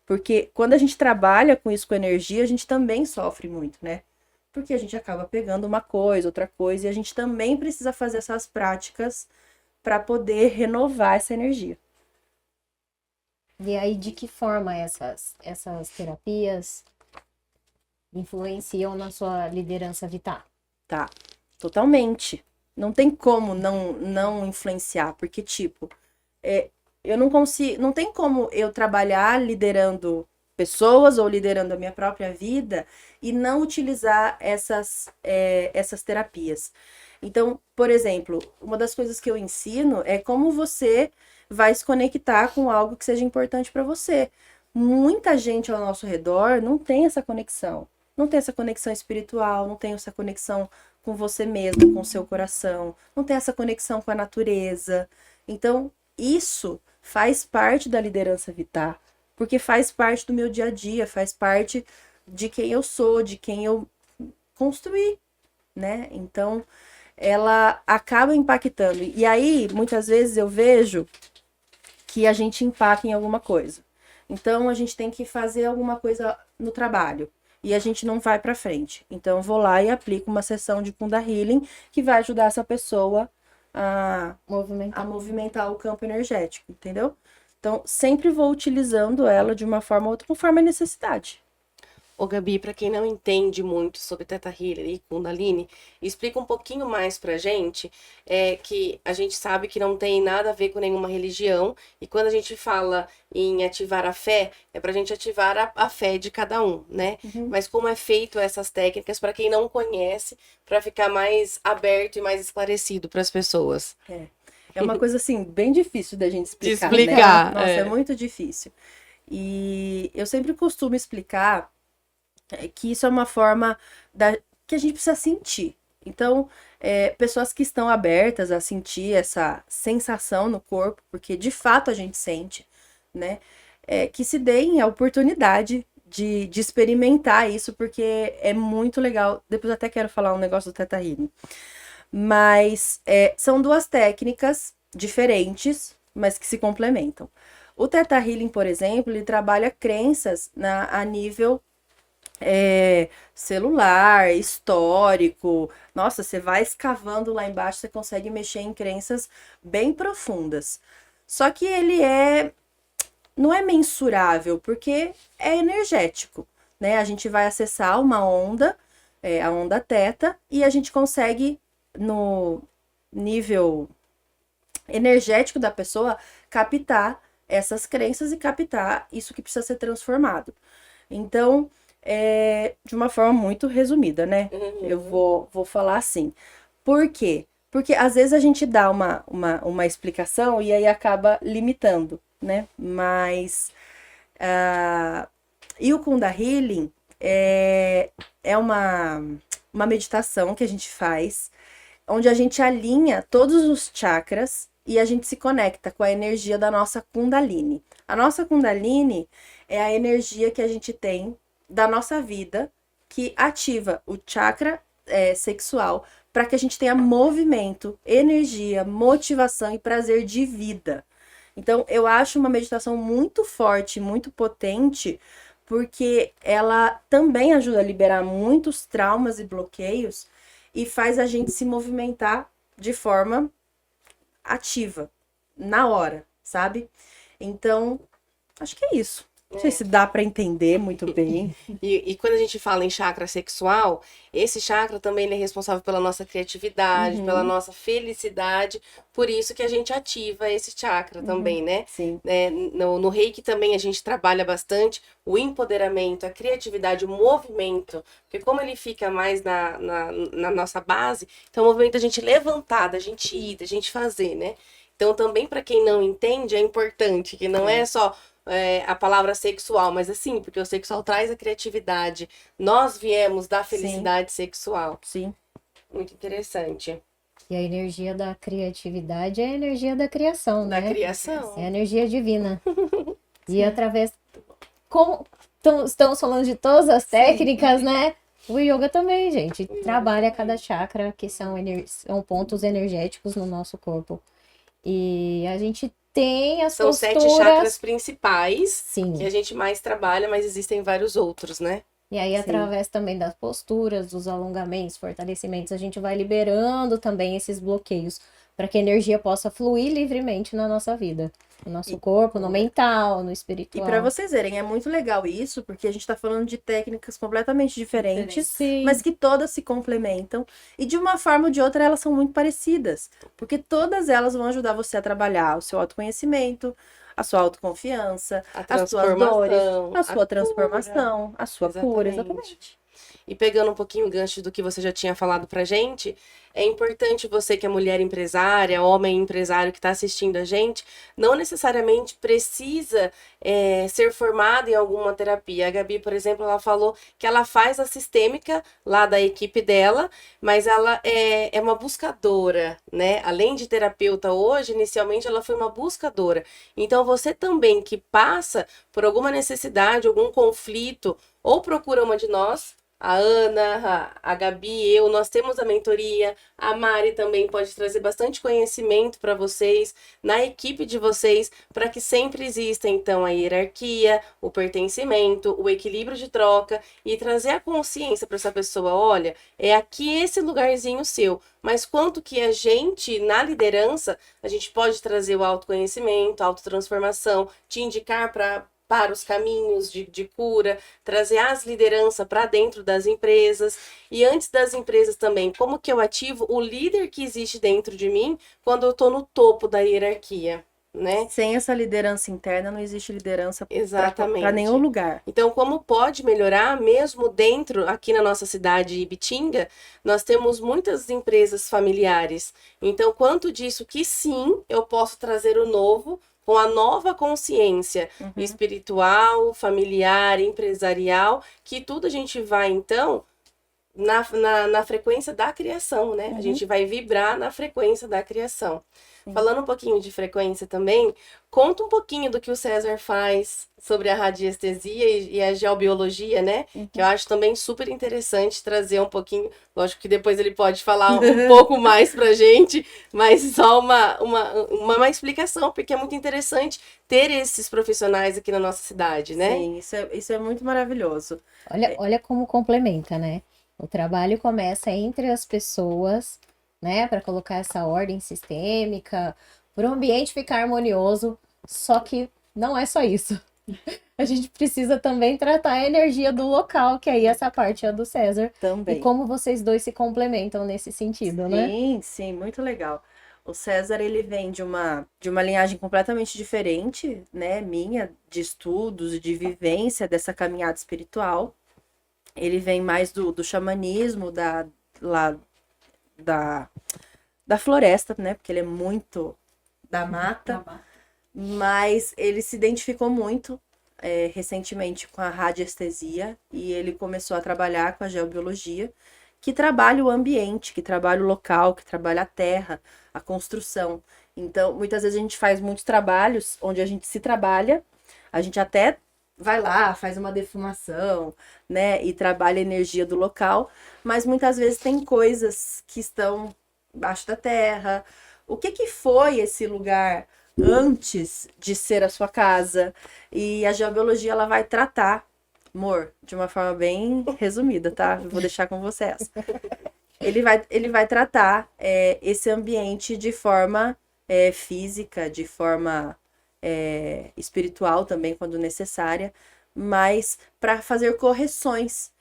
Porque quando a gente trabalha com isso, com energia, a gente também sofre muito, né? Porque a gente acaba pegando uma coisa, outra coisa, e a gente também precisa fazer essas práticas para poder renovar essa energia. E aí, de que forma essas terapias influenciam na sua liderança vital? Tá, totalmente. Não tem como não influenciar, porque, tipo, eu não consigo, não tem como eu trabalhar liderando pessoas ou liderando a minha própria vida e não utilizar essas terapias. Então, por exemplo, uma das coisas que eu ensino é como você vai se conectar com algo que seja importante para você. muita gente ao nosso redor não tem essa conexão. Não tem essa conexão espiritual, não tem essa conexão com você mesmo, com o seu coração, não tem essa conexão com a natureza. Então, isso faz parte da liderança Vitar, porque faz parte do meu dia a dia, faz parte de quem eu sou, de quem eu construí, né? Então, ela acaba impactando. E aí, muitas vezes eu vejo que a gente empaca em alguma coisa. Então, a gente tem que fazer alguma coisa no trabalho e a gente não vai para frente. Então, eu vou lá e aplico uma sessão de Kundalini que vai ajudar essa pessoa a movimentar o campo energético, entendeu? Então, sempre vou utilizando ela de uma forma ou outra, conforme a necessidade. Ô, Gabi, para quem não entende muito sobre Theta Healer e Kundalini, explica um pouquinho mais pra gente, que a gente sabe que não tem nada a ver com nenhuma religião, e quando a gente fala em ativar a fé, é pra gente ativar a fé de cada um, né? Mas como é feito essas técnicas para quem não conhece, para ficar mais aberto e mais esclarecido para as pessoas. É uma coisa, assim, bem difícil da gente explicar, explicar, né? Nossa, é muito difícil. E eu sempre costumo explicar que isso é uma forma que a gente precisa sentir. Então, pessoas que estão abertas a sentir essa sensação no corpo, porque de fato a gente sente, né? Que se deem a oportunidade de experimentar isso, porque é muito legal. Depois eu até quero falar um negócio do Theta Healing. Mas são duas técnicas diferentes, mas que se complementam. O Theta Healing, por exemplo, ele trabalha crenças a nível celular, histórico. Nossa, você vai escavando lá embaixo, você consegue mexer em crenças bem profundas. Só que ele não é mensurável, porque é energético, né? A gente vai acessar uma onda, a onda teta, e a gente consegue, no nível energético da pessoa, captar essas crenças e captar isso que precisa ser transformado. Então, de uma forma muito resumida, né? Eu vou falar assim. Por quê? Porque às vezes a gente dá uma explicação e aí acaba limitando, né? Mas e o Kunda Healing é uma meditação que a gente faz, onde a gente alinha todos os chakras e a gente se conecta com a energia da nossa Kundalini. A nossa Kundalini é a energia que a gente tem da nossa vida, que ativa o chakra sexual para que a gente tenha movimento, energia, motivação e prazer de vida. Então, eu acho uma meditação muito forte, muito potente, porque ela também ajuda a liberar muitos traumas e bloqueios e faz a gente se movimentar de forma ativa, na hora, sabe? Então, acho que é isso. Não sei se dá para entender muito bem. E quando a gente fala em chakra sexual, esse chakra também ele é responsável pela nossa criatividade, pela nossa felicidade, por isso que a gente ativa esse chakra também, né? Sim. No Reiki também a gente trabalha bastante o empoderamento, a criatividade, o movimento, porque como ele fica mais na nossa base, então o movimento da gente levantar, da gente ir, da gente fazer, né? Então também para quem não entende é importante, que não é só a palavra sexual, mas assim, porque o sexual traz a criatividade. Nós viemos da felicidade sexual. Sim. Muito interessante. E a energia da criatividade é a energia da criação, Da né? criação. É a energia divina. E através... Como estamos falando de todas as técnicas, né? O yoga também, gente, trabalha cada chakra, que são pontos energéticos no nosso corpo. E a gente tem as São posturas... 7 chakras principais Sim. que a gente mais trabalha, mas existem vários outros, né? E aí, através também das posturas, dos alongamentos, fortalecimentos, a gente vai liberando também esses bloqueios para que a energia possa fluir livremente na nossa vida. No nosso corpo, no mental, no espiritual. E para vocês verem, é muito legal isso, porque a gente está falando de técnicas completamente diferentes, Sim. mas que todas se complementam. E de uma forma ou de outra, elas são muito parecidas. Porque todas elas vão ajudar você a trabalhar o seu autoconhecimento, a sua autoconfiança, as suas dores, a sua transformação, a sua cura, exatamente. E pegando um pouquinho o gancho do que você já tinha falado pra gente, é importante você que é mulher empresária, homem empresário que está assistindo a gente, não necessariamente precisa ser formado em alguma terapia. A Gabi, por exemplo, ela falou que ela faz a sistêmica lá da equipe dela, mas ela é uma buscadora, né? Além de terapeuta hoje, inicialmente ela foi uma buscadora. Então, você também que passa por alguma necessidade, algum conflito, ou procura uma de nós, a Ana, a Gabi, eu, nós temos a mentoria, a Mari também pode trazer bastante conhecimento para vocês, na equipe de vocês, para que sempre exista, então, a hierarquia, o pertencimento, o equilíbrio de troca e trazer a consciência para essa pessoa, olha, é aqui esse lugarzinho seu, mas quanto que a gente, na liderança, a gente pode trazer o autoconhecimento, a autotransformação, te indicar para os caminhos de cura, trazer as lideranças para dentro das empresas. E antes das empresas também, como que eu ativo o líder que existe dentro de mim quando eu estou no topo da hierarquia, né? Sem essa liderança interna, não existe liderança Exatamente. para nenhum lugar. Então, como pode melhorar, mesmo dentro, aqui na nossa cidade de Ibitinga, nós temos muitas empresas familiares. Então, quanto disso que sim, eu posso trazer o novo, com a nova consciência espiritual, familiar, empresarial, que tudo a gente vai, então, na frequência da criação, né? A gente vai vibrar na frequência da criação. Falando um pouquinho de frequência também, conta um pouquinho do que o César faz sobre a radiestesia e a geobiologia, né? Que eu acho também super interessante trazer um pouquinho. Lógico que depois ele pode falar um pouco mais pra gente, mas só uma explicação, porque é muito interessante ter esses profissionais aqui na nossa cidade, né? Sim, isso é muito maravilhoso. Olha como complementa, né? O trabalho começa entre as pessoas, né? Para colocar essa ordem sistêmica, para o ambiente ficar harmonioso. Só que não é só isso. A gente precisa também tratar a energia do local, que aí essa parte é do César. Também. E como vocês dois se complementam nesse sentido, né? Sim, sim, muito legal. O César, ele vem de uma linhagem completamente diferente, né, minha, de estudos e de vivência dessa caminhada espiritual. Ele vem mais do xamanismo, da floresta, né, porque ele é muito da mata, mas ele se identificou muito recentemente com a radiestesia e ele começou a trabalhar com a geobiologia, que trabalha o ambiente, que trabalha o local, que trabalha a terra, a construção. Então, muitas vezes a gente faz muitos trabalhos onde a gente se trabalha, a gente até vai lá, faz uma defumação, né, e trabalha a energia do local, mas muitas vezes tem coisas que estão embaixo da terra. O que foi esse lugar antes de ser a sua casa? E a geobiologia, ela vai tratar, amor, de uma forma bem resumida, tá? Eu vou deixar com vocês. Ele vai tratar esse ambiente de forma física, de forma espiritual também, quando necessária, mas para fazer correções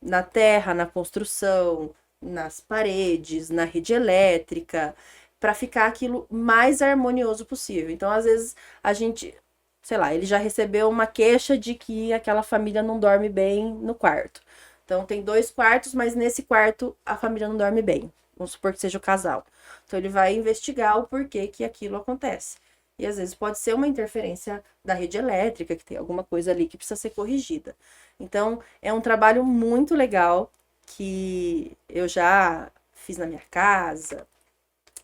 na terra, na construção, nas paredes, na rede elétrica, para ficar aquilo mais harmonioso possível. Então, às vezes, a gente, sei lá, ele já recebeu uma queixa de que aquela família não dorme bem no quarto. Então, tem 2 quartos, mas nesse quarto a família não dorme bem. Vamos supor que seja o casal. Então, ele vai investigar o porquê que aquilo acontece. E, às vezes, pode ser uma interferência da rede elétrica, que tem alguma coisa ali que precisa ser corrigida. Então, é um trabalho muito legal que eu já fiz na minha casa,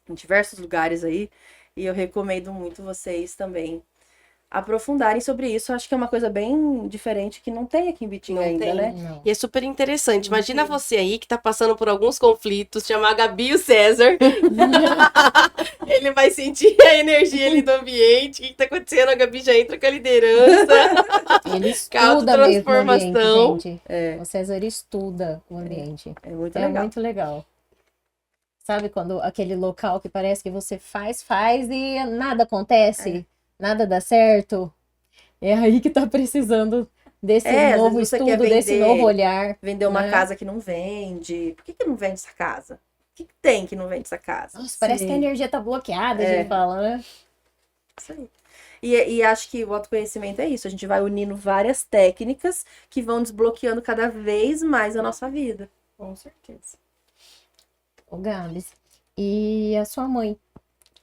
em diversos lugares aí, e eu recomendo muito vocês também aprofundarem sobre isso. Acho que é uma coisa bem diferente que não tem aqui em Bitinga Não ainda, tem. né? Não. E é super interessante. Imagina você aí que tá passando por alguns conflitos, chamar a Gabi e o César. Ele vai sentir a energia ali do ambiente. O que tá acontecendo? A Gabi já entra com a liderança. Ele estuda mesmo o autotransformação. ambiente, gente. O César estuda o ambiente. É muito É legal. muito legal. Sabe quando aquele local que parece que você faz e nada acontece, nada dá certo? É aí que tá precisando desse Às novo vezes você quer estudo, desse vender- novo olhar. Vender uma né? casa que não vende. Por que não vende essa casa? O que tem que não vende essa casa? Nossa, parece que a energia tá bloqueada, a gente fala, né? Isso aí. E acho que o autoconhecimento é isso. A gente vai unindo várias técnicas que vão desbloqueando cada vez mais a nossa vida. Com certeza. Ô, Gabs, e a sua mãe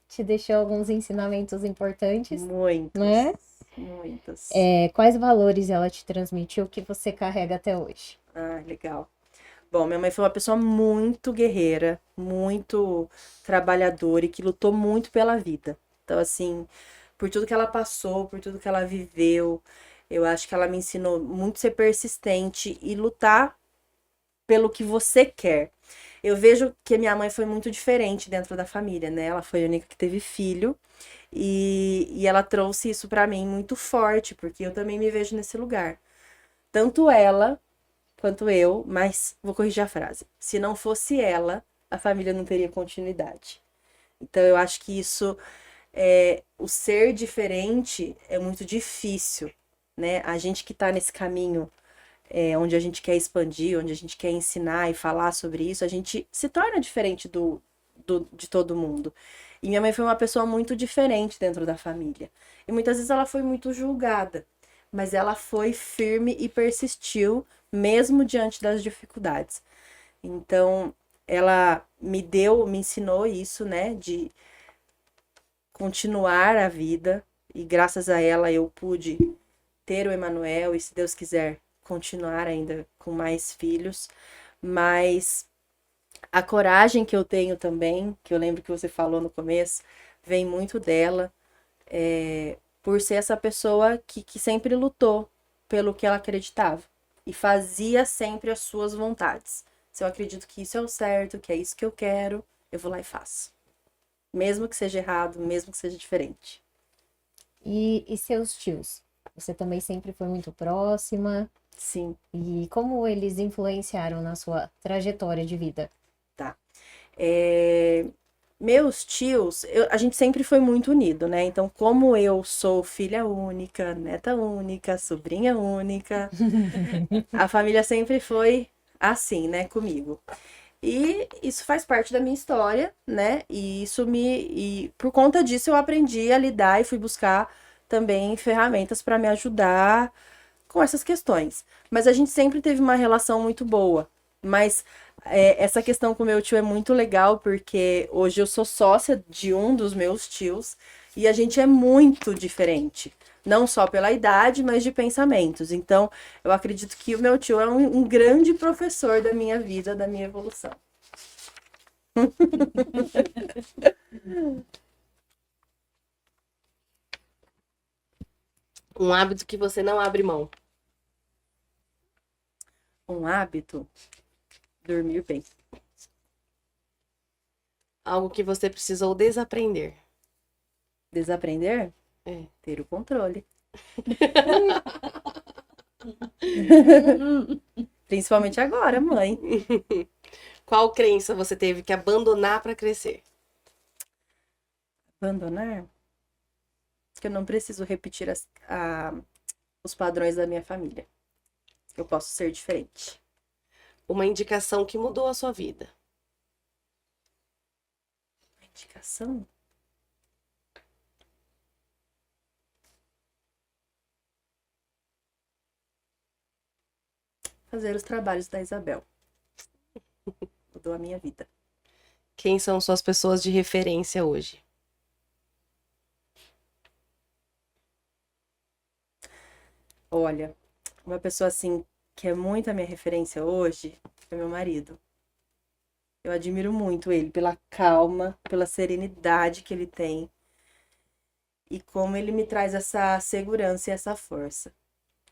te deixou alguns ensinamentos importantes, Muitos, né? muitos. Quais valores ela te transmitiu que você carrega até hoje? Ah, legal. Bom, minha mãe foi uma pessoa muito guerreira, muito trabalhadora e que lutou muito pela vida. Então, assim, por tudo que ela passou, por tudo que ela viveu, eu acho que ela me ensinou muito a ser persistente e lutar pelo que você quer. Eu vejo que minha mãe foi muito diferente dentro da família, né? Ela foi a única que teve filho e ela trouxe isso pra mim muito forte, porque eu também me vejo nesse lugar. Tanto ela quanto eu, mas vou corrigir a frase. Se não fosse ela, a família não teria continuidade. Então eu acho que isso o ser diferente é muito difícil, né? A gente que tá nesse caminho onde a gente quer expandir, onde a gente quer ensinar e falar sobre isso, a gente se torna diferente de todo mundo. E minha mãe foi uma pessoa muito diferente dentro da família. E muitas vezes ela foi muito julgada, mas ela foi firme e persistiu, mesmo diante das dificuldades. Então, ela me ensinou isso, né, de continuar a vida, e graças a ela eu pude ter o Emanuel e, se Deus quiser, continuar ainda com mais filhos, mas a coragem que eu tenho também, que eu lembro que você falou no começo, vem muito dela, por ser essa pessoa que sempre lutou pelo que ela acreditava e fazia sempre as suas vontades. Se eu acredito que isso é o certo, que é isso que eu quero, eu vou lá e faço. Mesmo que seja errado, mesmo que seja diferente. E seus tios? Você também sempre foi muito próxima. Sim. E como eles influenciaram na sua trajetória de vida? Tá. Meus tios, a gente sempre foi muito unido, né? Então, como eu sou filha única, neta única, sobrinha única, a família sempre foi assim, né, comigo. E isso faz parte da minha história, né? E por conta disso eu aprendi a lidar e fui buscar também ferramentas para me ajudar com essas questões. Mas a gente sempre teve uma relação muito boa. Mas essa questão com meu tio é muito legal, porque hoje eu sou sócia de um dos meus tios e a gente é muito diferente. Não só pela idade, mas de pensamentos. Então, eu acredito que o meu tio é um grande professor da minha vida, da minha evolução. Um hábito que você não abre mão. Um hábito, dormir bem. Algo que você precisou desaprender. Desaprender? É. Ter o controle. Principalmente agora, mãe. Qual crença você teve que abandonar para crescer? Abandonar? Que eu não preciso repetir os padrões da minha família. Eu posso ser diferente. Uma indicação que mudou a sua vida. Indicação? Fazer os trabalhos da Isabel. Mudou a minha vida. Quem são suas pessoas de referência hoje? Olha, uma pessoa assim que é muito a minha referência hoje é meu marido. Eu admiro muito ele pela calma, pela serenidade que ele tem e como ele me traz essa segurança e essa força.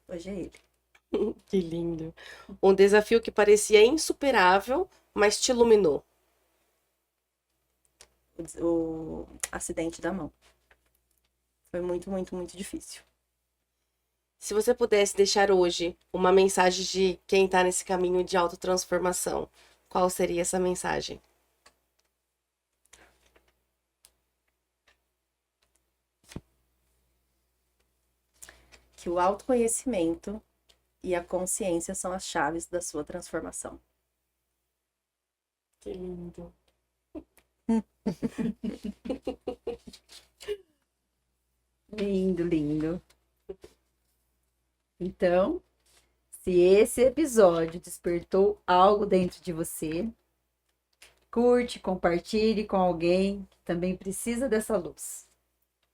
Hoje é ele. Que lindo. Um desafio que parecia insuperável, mas te iluminou. O acidente da mão. Foi muito, muito, muito difícil. Se você pudesse deixar hoje uma mensagem de quem está nesse caminho de autotransformação, qual seria essa mensagem? Que o autoconhecimento e a consciência são as chaves da sua transformação. Que lindo. Lindo, lindo. Então, se esse episódio despertou algo dentro de você, Curte, compartilhe com alguém que também precisa dessa luz.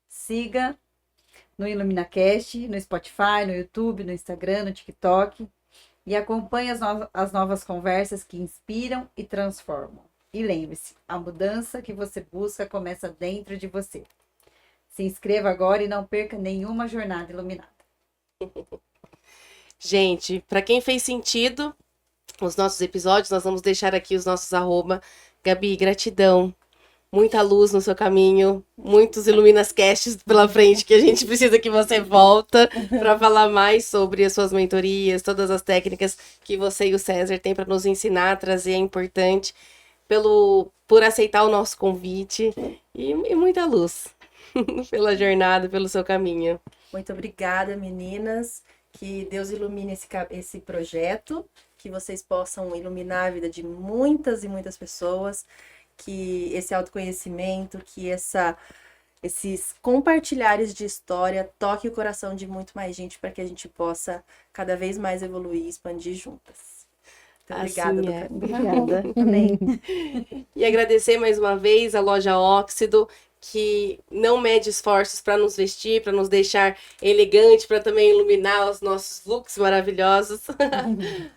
Siga no IluminaCast, no Spotify, no YouTube, no Instagram, no TikTok e acompanhe as novas conversas que inspiram e transformam. E lembre-se, a mudança que você busca começa dentro de você. Se inscreva agora e não perca nenhuma jornada iluminada. Gente, para quem fez sentido os nossos episódios, nós vamos deixar aqui os nossos arroba. Gabi, gratidão. Muita luz no seu caminho, muitos Iluminascasts pela frente que a gente precisa que você volta para falar mais sobre as suas mentorias, todas as técnicas que você e o César têm para nos ensinar, trazer, é importante, por aceitar o nosso convite e muita luz pela jornada, pelo seu caminho. Muito obrigada, meninas. Que Deus ilumine esse projeto, que vocês possam iluminar a vida de muitas e muitas pessoas, que esse autoconhecimento, que esses compartilhares de história toque o coração de muito mais gente para que a gente possa cada vez mais evoluir e expandir juntas. Então, obrigada, Assim é. Obrigada. Amém. E agradecer mais uma vez a loja Óxido, que não mede esforços para nos vestir, para nos deixar elegante, para também iluminar os nossos looks maravilhosos.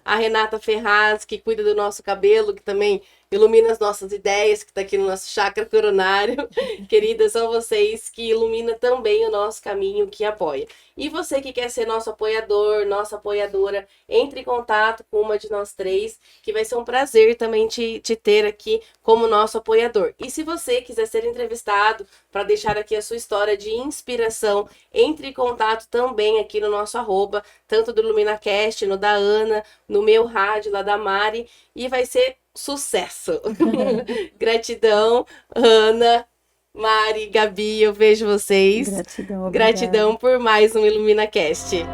A Renata Ferraz, que cuida do nosso cabelo, que também ilumina as nossas ideias, que está aqui no nosso chakra coronário. Queridas, são vocês que iluminam também o nosso caminho, que apoia. E você que quer ser nosso apoiador, nossa apoiadora, entre em contato com uma de nós três, que vai ser um prazer também te ter aqui como nosso apoiador. E se você quiser ser entrevistado para deixar aqui a sua história de inspiração, entre em contato também aqui no nosso arroba, tanto do IluminaCast, no da Ana, no meu rádio, lá da Mari, e vai ser sucesso. Gratidão, Ana, Mari, Gabi, eu vejo vocês. Gratidão, obrigada. Gratidão por mais um IluminaCast.